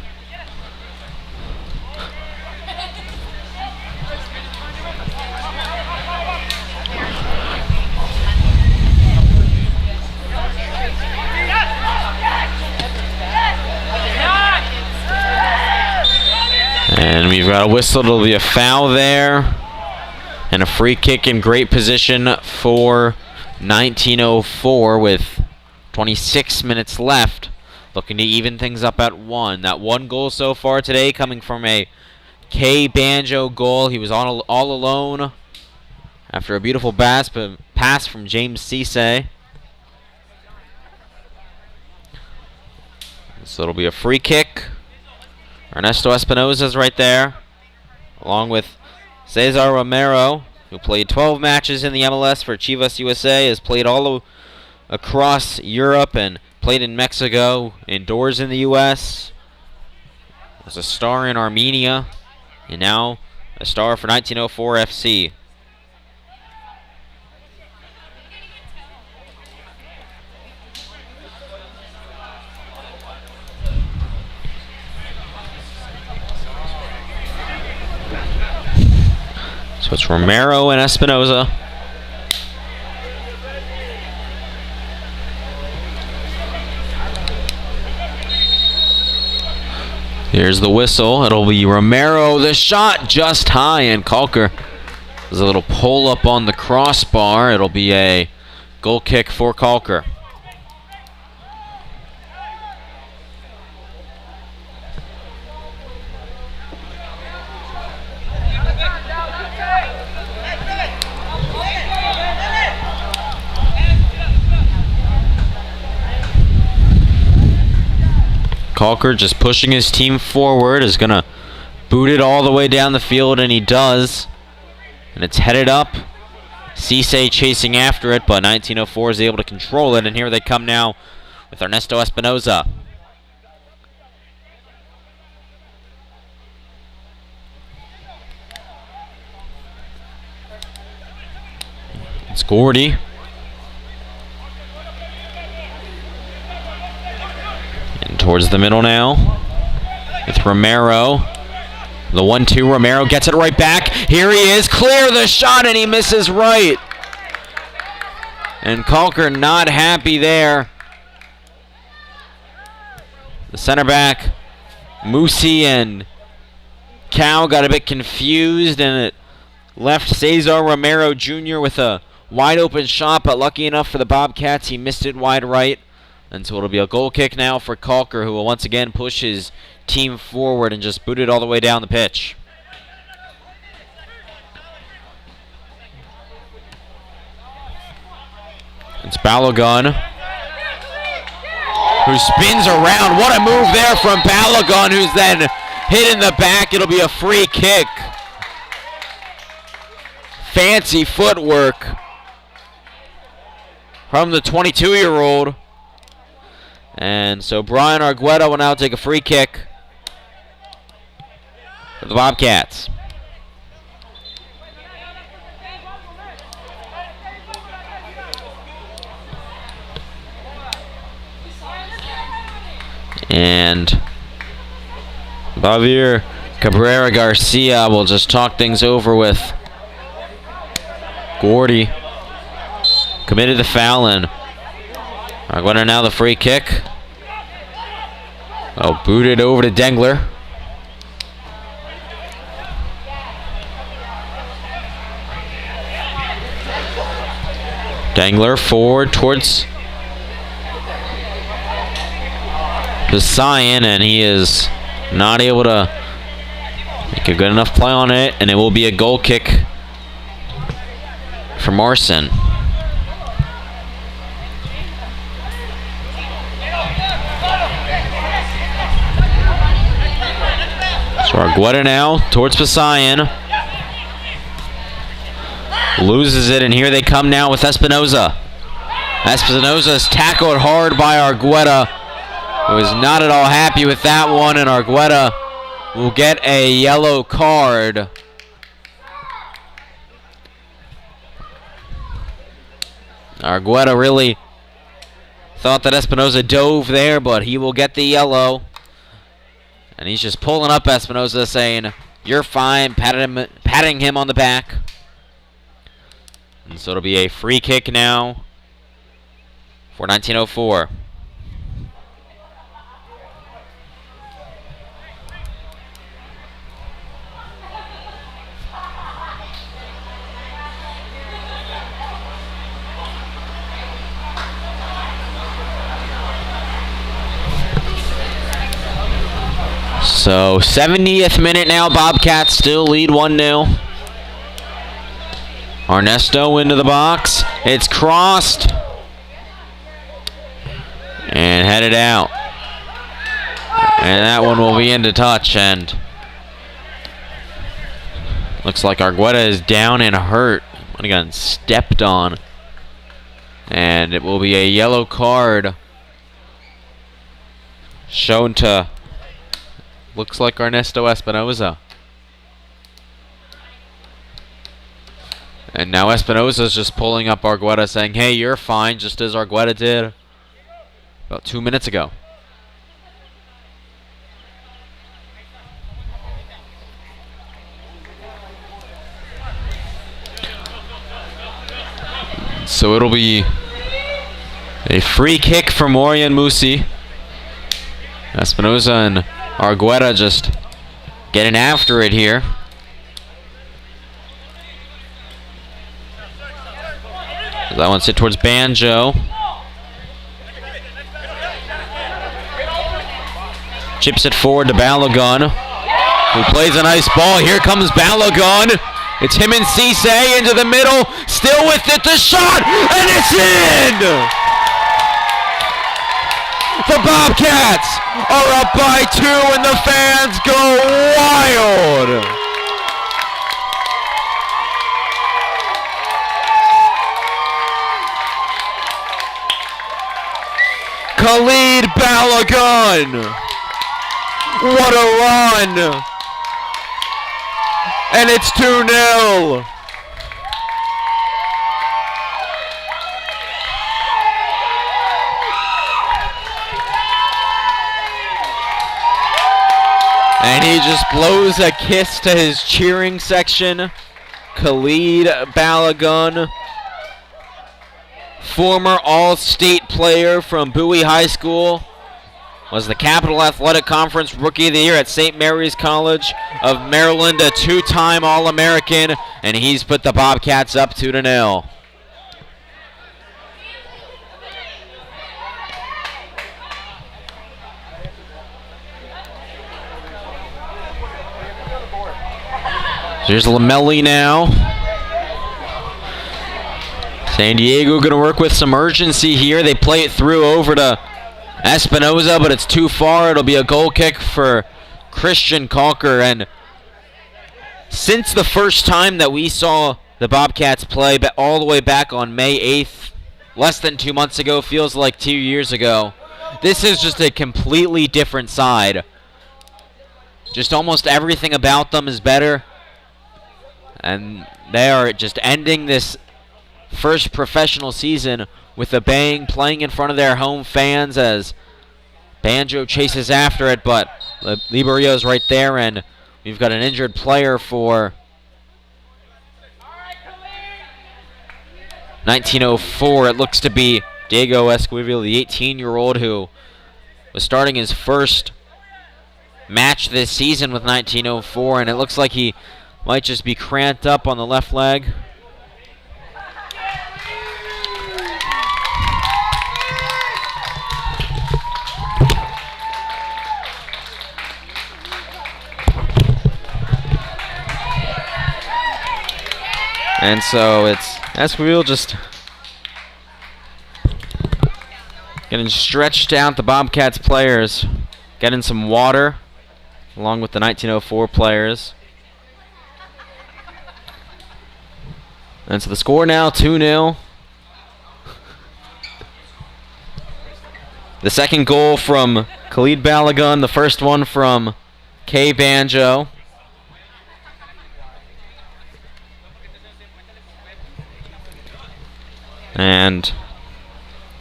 And we've got a whistle. It'll be a foul there. And a free kick in great position for 1904 with 26 minutes left. Looking to even things up at 1. That one goal so far today coming from a K Banjo goal. He was all alone after a beautiful pass from James Cisse. So it'll be a free kick. Ernesto Espinosa's right there, along with Cesar Romero, who played 12 matches in the MLS for Chivas USA, has played all across Europe and played in Mexico, indoors in the U.S., was a star in Armenia, and now a star for 1904 FC. So it's Romero and Espinosa. Here's the whistle. It'll be Romero. The shot just high, and Kalker. There's a little pull up on the crossbar. It'll be a goal kick for Kalker. Calker just pushing his team forward, is going to boot it all the way down the field, and he does. And it's headed up. Cisse chasing after it, but 1904 is able to control it, and here they come now with Ernesto Espinoza. It's Gordy. And towards the middle now with Romero. The 1-2, Romero gets it right back. Here he is, clear the shot, and he misses right. And Calker not happy there. The center back, Musi and Cow got a bit confused, and it left Cesar Romero Jr. with a wide open shot, but lucky enough for the Bobcats, he missed it wide right. And so it'll be a goal kick now for Calker, who will once again push his team forward and just boot it all the way down the pitch. It's Balogun, who spins around. What a move there from Balogun, who's then hit in the back. It'll be a free kick. Fancy footwork from the 22-year-old. And so Brian Argueta will now take a free kick for the Bobcats. And Javier Cabrera Garcia will just talk things over with Gordy. Committed the foul, and Argueta now the free kick. Oh, booted over to Dengler. Dengler forward towards the Cyan, and he is not able to make a good enough play on it, and it will be a goal kick for Marson. So Argueta now towards Pasayan. Loses it, and here they come now with Espinoza. Espinoza is tackled hard by Argueta, who is not at all happy with that one, and Argueta will get a yellow card. Argueta really thought that Espinoza dove there, but he will get the yellow. And he's just pulling up Espinoza, saying, "You're fine," patting him on the back. And so it'll be a free kick now for 1904. So 70th minute now, Bobcats still lead 1-0. Ernesto into the box. It's crossed and headed out. And that one will be into touch, and looks like Argueta is down and hurt. Might have gotten stepped on. And it will be a yellow card shown to, looks like, Ernesto Espinoza. And now Espinoza's just pulling up Argueta, saying, "Hey, you're fine," just as Argueta did about 2 minutes ago. So it'll be a free kick for Maureen Musi. Espinoza and Argueta just getting after it here. That one's hit towards Banjo. Chips it forward to Balogun, who plays a nice ball. Here comes Balogun. It's him and Cisse into the middle. Still with it, the shot, and it's in! The Bobcats are up by 2 and the fans go wild. Khalid Balogun. What a run. And it's 2-0. And he just blows a kiss to his cheering section. Khalid Balogun, former All-State player from Bowie High School, was the Capital Athletic Conference Rookie of the Year at St. Mary's College of Maryland, a 2-time All-American, and he's put the Bobcats up 2-0. Here's Lamelli now. San Diego going to work with some urgency here. They play it through over to Espinoza, but it's too far. It'll be a goal kick for Christian Calker. And since the first time that we saw the Bobcats play all the way back on May 8th, less than 2 months ago, feels like 2 years ago, this is just a completely different side. Just almost everything about them is better. And they are just ending this first professional season with a bang, playing in front of their home fans as Banjo chases after it, but Liberio's right there, and we've got an injured player for 1904. It looks to be Diego Esquivel, the 18-year-old who was starting his first match this season with 1904, and it looks like he might just be cramped up on the left leg. And so it's Esquivel just getting stretched out, the Bobcats players getting some water along with the 1904 players. And so the score now, 2-0. The second goal from Khalid Balogun, the first one from K. Banjo. And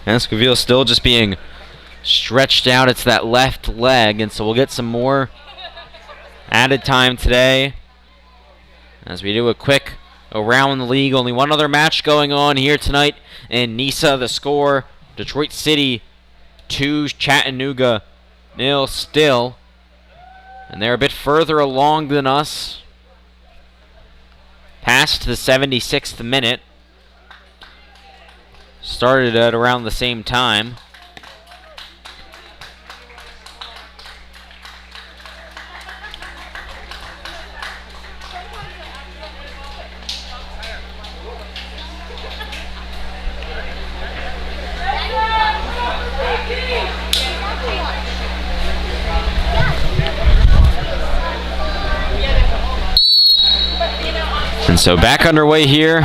Esquivel still just being stretched out. It's that left leg, and so we'll get some more added time today as we do a quick around the league. Only one other match going on here tonight in NISA. The score, Detroit City 2, Chattanooga 0 still. And they're a bit further along than us. Past the 76th minute. Started at around the same time. And so back underway here.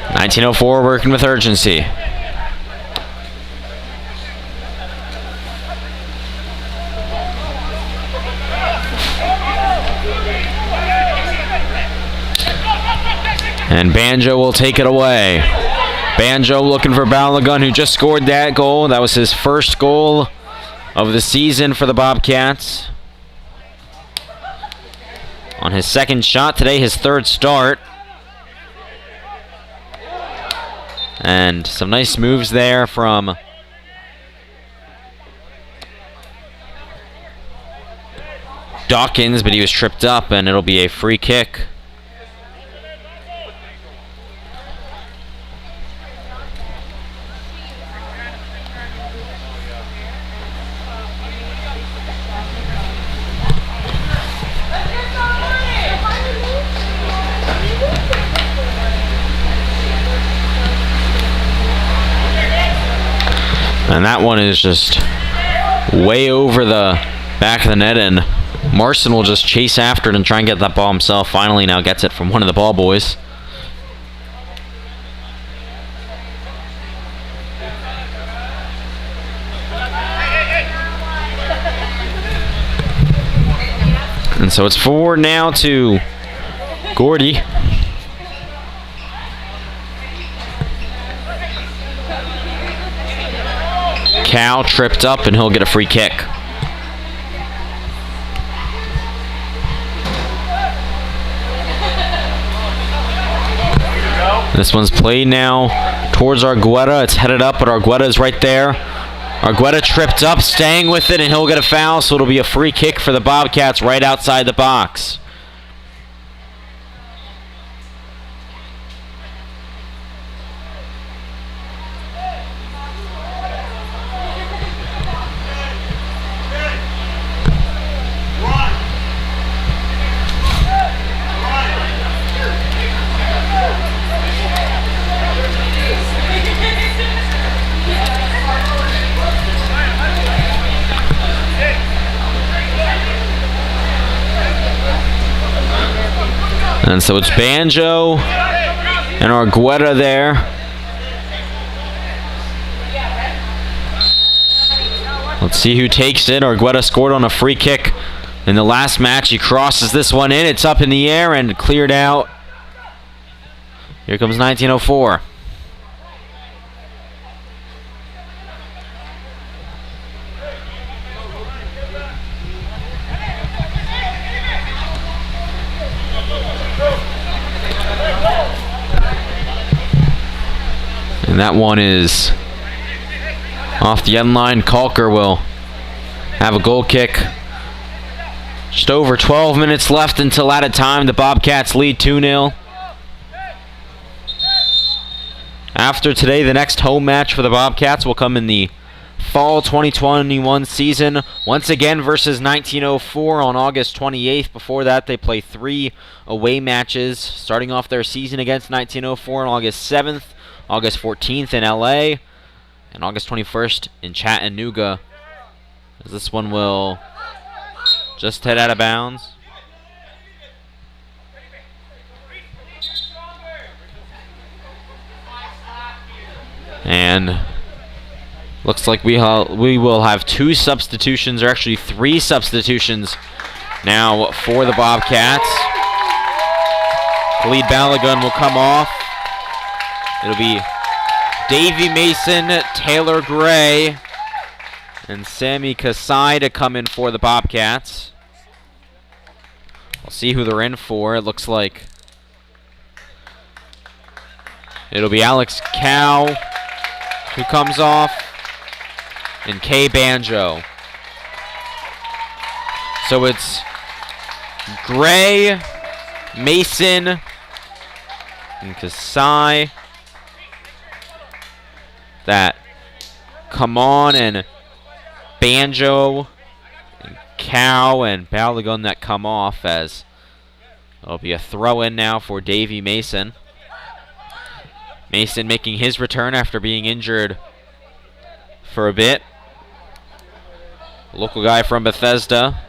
1904 working with urgency. And Banjo will take it away. Banjo looking for Balogun, who just scored that goal. That was his first goal of the season for the Bobcats. On his second shot today, his third start. And some nice moves there from Dawkins, but he was tripped up, and it'll be a free kick. And that one is just way over the back of the net, and Marson will just chase after it and try and get that ball himself. Finally now gets it from one of the ball boys. And so it's forward now to Gordy. Cal tripped up and he'll get a free kick. This one's played now towards Argueta. It's headed up, but Argueta is right there. Argueta tripped up, staying with it, and he'll get a foul, so it'll be a free kick for the Bobcats right outside the box. And so it's Banjo and Argueta there. Let's see who takes it. Argueta scored on a free kick in the last match. He crosses this one in. It's up in the air and cleared out. Here comes 1904. And that one is off the end line. Calker will have a goal kick. Just over 12 minutes left until added time. The Bobcats lead 2-0. After today, the next home match for the Bobcats will come in the fall 2021 season. Once again versus 1904 on August 28th. Before that, they play 3 away matches, starting off their season against 1904 on August 7th. August 14th in LA, and August 21st in Chattanooga. As this one will just head out of bounds. And looks like we will have 2 substitutions, or actually 3 substitutions now for the Bobcats. Khalid Balagun will come off. It'll be Davey Mason, Taylor Gray, and Sammy Kasai to come in for the Bobcats. We'll see who they're in for. It looks like it'll be Alex Cow who comes off, and Kay Banjo. So it's Gray, Mason, and Kasai that come on, and Banjo and Cow and Balagun that come off, as it'll be a throw-in now for Davey Mason. Mason making his return after being injured for a bit. A local guy from Bethesda.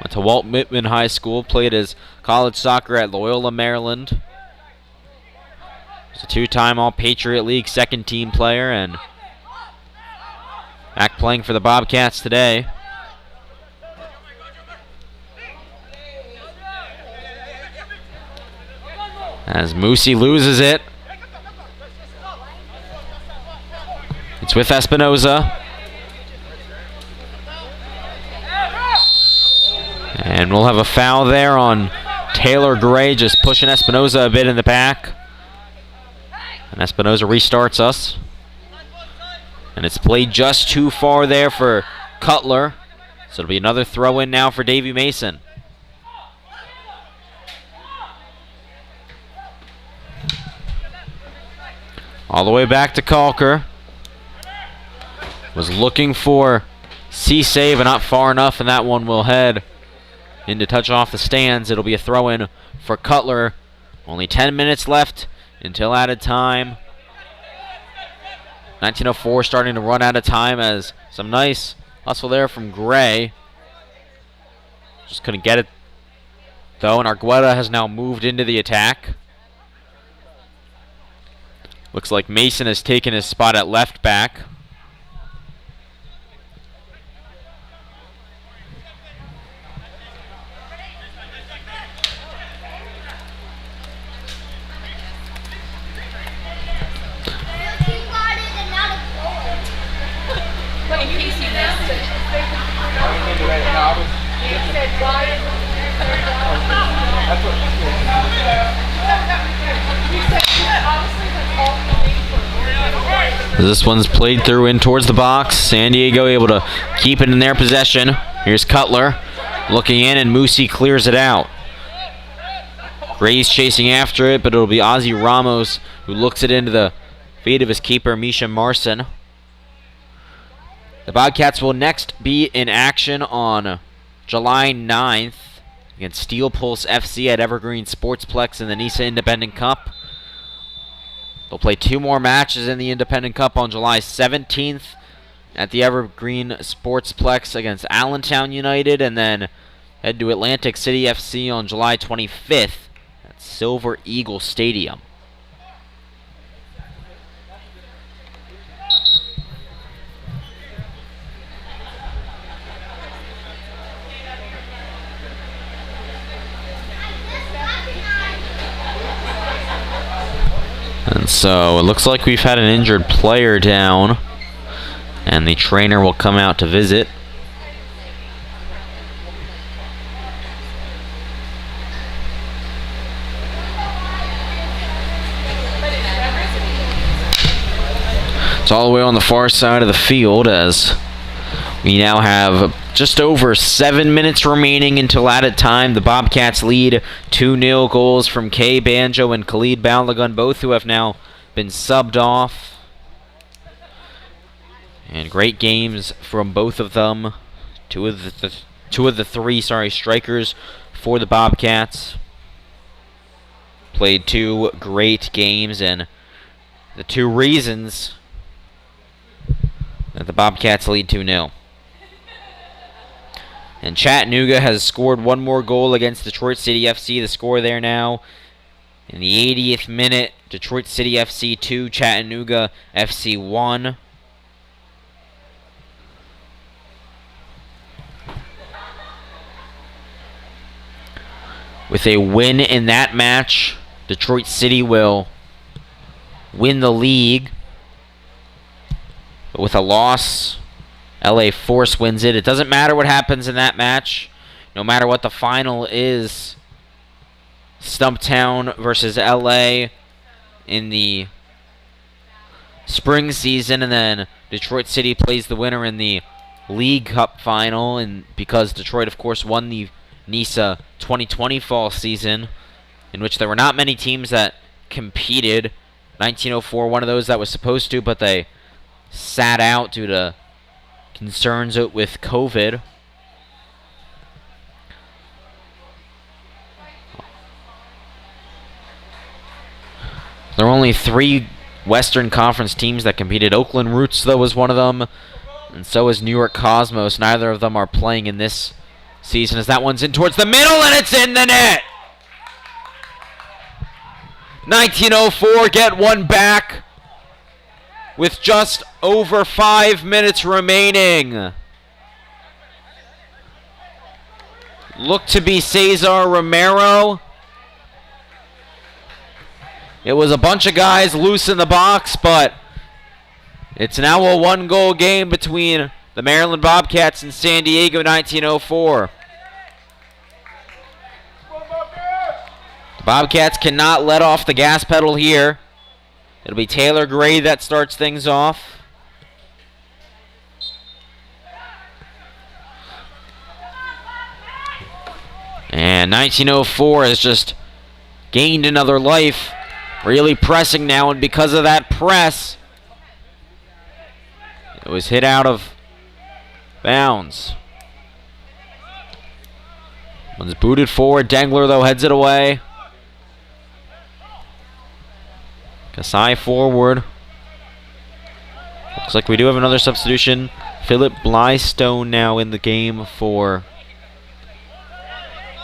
Went to Walt Whitman High School. Played his college soccer at Loyola, Maryland. He's a 2-time All-Patriot League second-team player, and back playing for the Bobcats today. As Moosey loses it. It's with Espinoza. And we'll have a foul there on Taylor Gray, just pushing Espinoza a bit in the back. And Espinoza restarts us. And it's played just too far there for Cutler. So it'll be another throw-in now for Davey Mason. All the way back to Calker. Was looking for C-save, but not far enough, and that one will head in to touch off the stands. It'll be a throw-in for Cutler. Only 10 minutes left until added time. 1904 starting to run out of time as some nice hustle there from Gray. Just couldn't get it though, and Argueta has now moved into the attack. Looks like Mason has taken his spot at left back. This one's played through in towards the box. San Diego able to keep it in their possession. Here's Cutler looking in, and Moosey clears it out. Gray's chasing after it, but it'll be Ozzy Ramos who looks it into the feet of his keeper, Misha Marson. The Bobcats will next be in action on July 9th against Steel Pulse FC at Evergreen SoccerPlex in the NISA Independent Cup. They'll play 2 more matches in the Independent Cup on July 17th at the Evergreen SoccerPlex against Allentown United, and then head to Atlantic City FC on July 25th at Silver Eagle Stadium. And so it looks like we've had an injured player down, and the trainer will come out to visit. It's all the way on the far side of the field as we now have just over 7 minutes remaining until added time. The Bobcats lead 2-0, goals from Kay Banjo and Khalid Balagun, both who have now been subbed off. And great games from both of them. Two of the three strikers for the Bobcats played 2 great games, and the 2 reasons that the Bobcats lead 2-0. And Chattanooga has scored 1 more goal against Detroit City FC. The score there now in the 80th minute, Detroit City FC 2, Chattanooga FC 1. With a win in that match, Detroit City will win the league. But with a loss, LA Force wins it. It doesn't matter what happens in that match. No matter what the final is, Stumptown versus LA in the spring season, and then Detroit City plays the winner in the League Cup final, and because Detroit, of course, won the NISA 2020 fall season, in which there were not many teams that competed. 1904, one of those that was supposed to, but they sat out due to concerns with COVID. There were only 3 Western Conference teams that competed. Oakland Roots, though, was one of them, and so is New York Cosmos. Neither of them are playing in this season, as that one's in towards the middle, and it's in the net! 1904 get one back with just over 5 minutes remaining. Looked to be Cesar Romero. It was a bunch of guys loose in the box, but it's now a 1-goal game between the Maryland Bobcats and San Diego 1904. The Bobcats cannot let off the gas pedal here. It'll be Taylor Gray that starts things off. And 1904 has just gained another life. Really pressing now, and because of that press, it was hit out of bounds. One's booted forward. Dengler, though, heads it away. Kasai forward. Looks like we do have another substitution. Philip Blystone now in the game for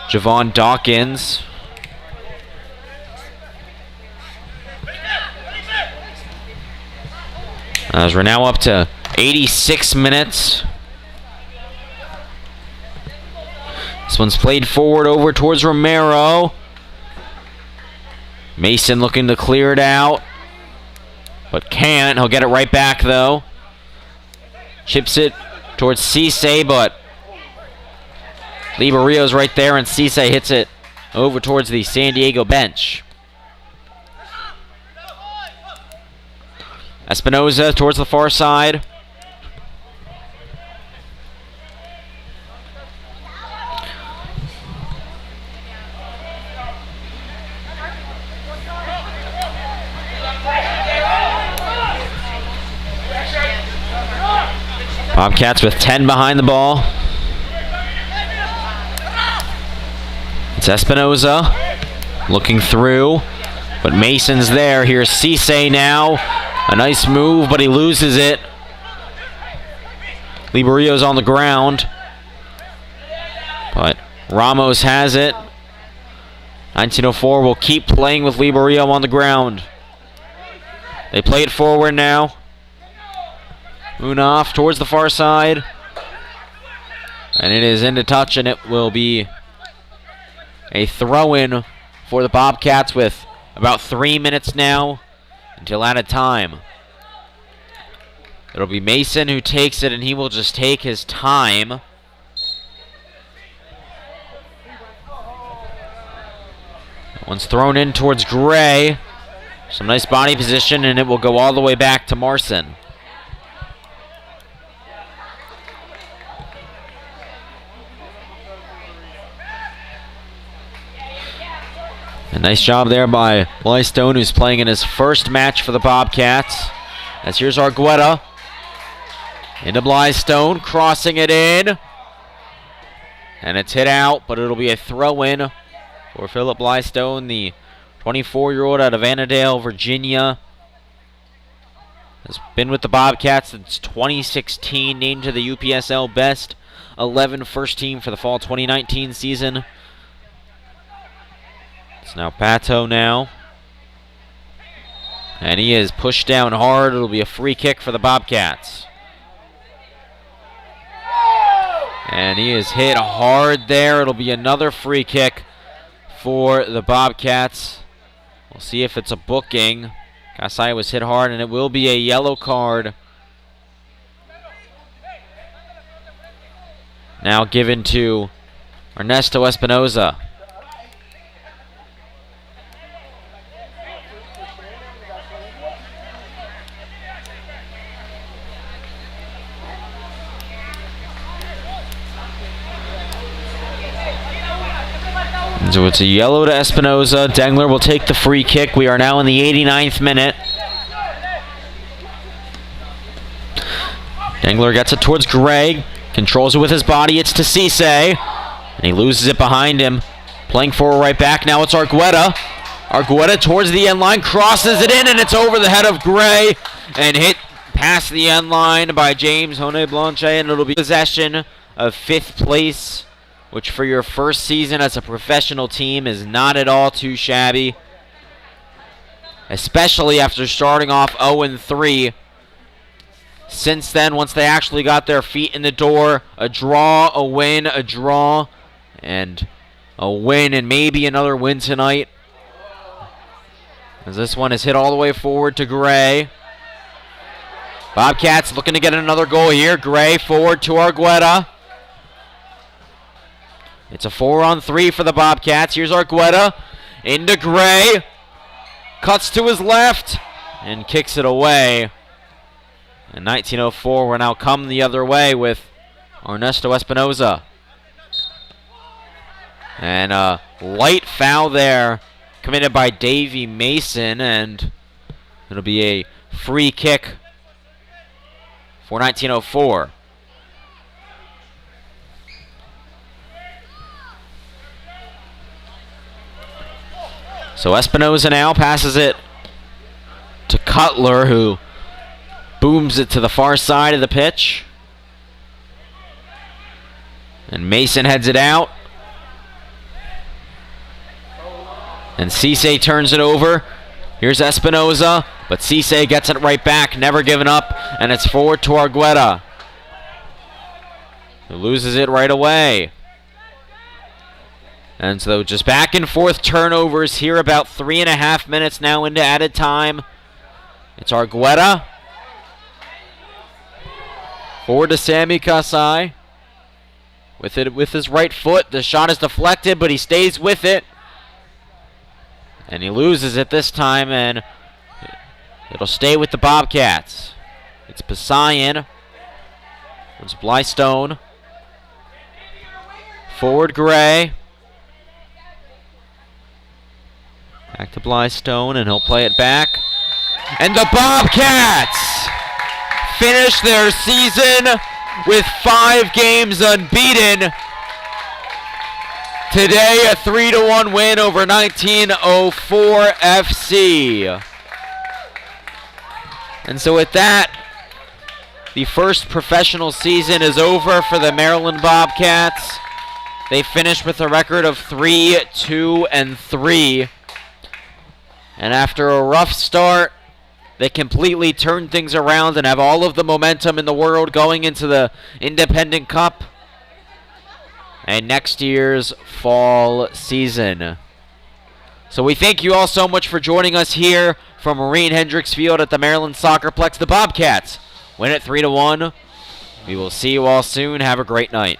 Javon Dawkins. As we're now up to 86 minutes. This one's played forward over towards Romero. Mason looking to clear it out, but can't. He'll get it right back though. Chips it towards Cisse, but Liberio's right there, and Cisse hits it over towards the San Diego bench. Espinoza towards the far side. Bobcats with 10 behind the ball. It's Espinoza looking through, but Mason's there. Here's Cisse now. A nice move, but he loses it. Liberio's on the ground, but Ramos has it. 1904 will keep playing with Liberio on the ground. They play it forward now. Munaf towards the far side. And it is into touch, and it will be a throw-in for the Bobcats with about 3 minutes now until added time. It'll be Mason who takes it, and he will just take his time. That one's thrown in towards Gray. Some nice body position, and it will go all the way back to Marson. A nice job there by Blystone, who's playing in his first match for the Bobcats. As here's Argueta. Into Blystone, crossing it in. And it's hit out, but it'll be a throw-in for Philip Blystone, the 24-year-old out of Annandale, Virginia. Has been with the Bobcats since 2016, named to the UPSL Best 11 first team for the fall 2019 season. It's now Pato now. And he is pushed down hard. It'll be a free kick for the Bobcats. And he is hit hard there. It'll be another free kick for the Bobcats. We'll see if it's a booking. Kasai was hit hard, and it will be a yellow card. Now given to Ernesto Espinoza. So it's a yellow to Espinoza. Dengler will take the free kick. We are now in the 89th minute. Dengler gets it towards Gray. Controls it with his body. It's to Cisse. And he loses it behind him. Playing forward right back. Now it's Argueta. Argueta towards the end line. Crosses it in, and it's over the head of Gray. And hit past the end line by James Hone-Blanche. And it'll be possession of 5th place, which for your first season as a professional team is not at all too shabby, especially after starting off 0-3. Since then, once they actually got their feet in the door, a draw, a win, a draw, and a win, and maybe another win tonight. As this one is hit all the way forward to Gray. Bobcats looking to get another goal here. Gray forward to Argueta. It's a 4-on-3 for the Bobcats. Here's Argueta into Gray. Cuts to his left and kicks it away. And 1904 will now come the other way with Ernesto Espinoza. And a light foul there committed by Davey Mason, and it'll be a free kick for 1904. So Espinoza now passes it to Cutler, who booms it to the far side of the pitch. And Mason heads it out. And Cisse turns it over. Here's Espinoza, but Cisse gets it right back, never giving up, and it's forward to Argueta, who loses it right away. And so just back and forth turnovers here, about 3.5 minutes now into added time. It's Argueta. Forward to Sammy Kasai. With it with his right foot. The shot is deflected, but he stays with it. And he loses it this time, and it'll stay with the Bobcats. It's Pasayan. It's Blystone. Forward Gray. Back to Blystone, and he'll play it back. And the Bobcats finish their season with 5 games unbeaten. Today, a 3-1 win over 1904 FC. And so with that, the first professional season is over for the Maryland Bobcats. They finished with a record of 3-2-3. And after a rough start, they completely turned things around and have all of the momentum in the world going into the Independent Cup and next year's fall season. So we thank you all so much for joining us here from Maureen Hendricks Field at the Maryland SoccerPlex. The Bobcats win it 3-1. We will see you all soon. Have a great night.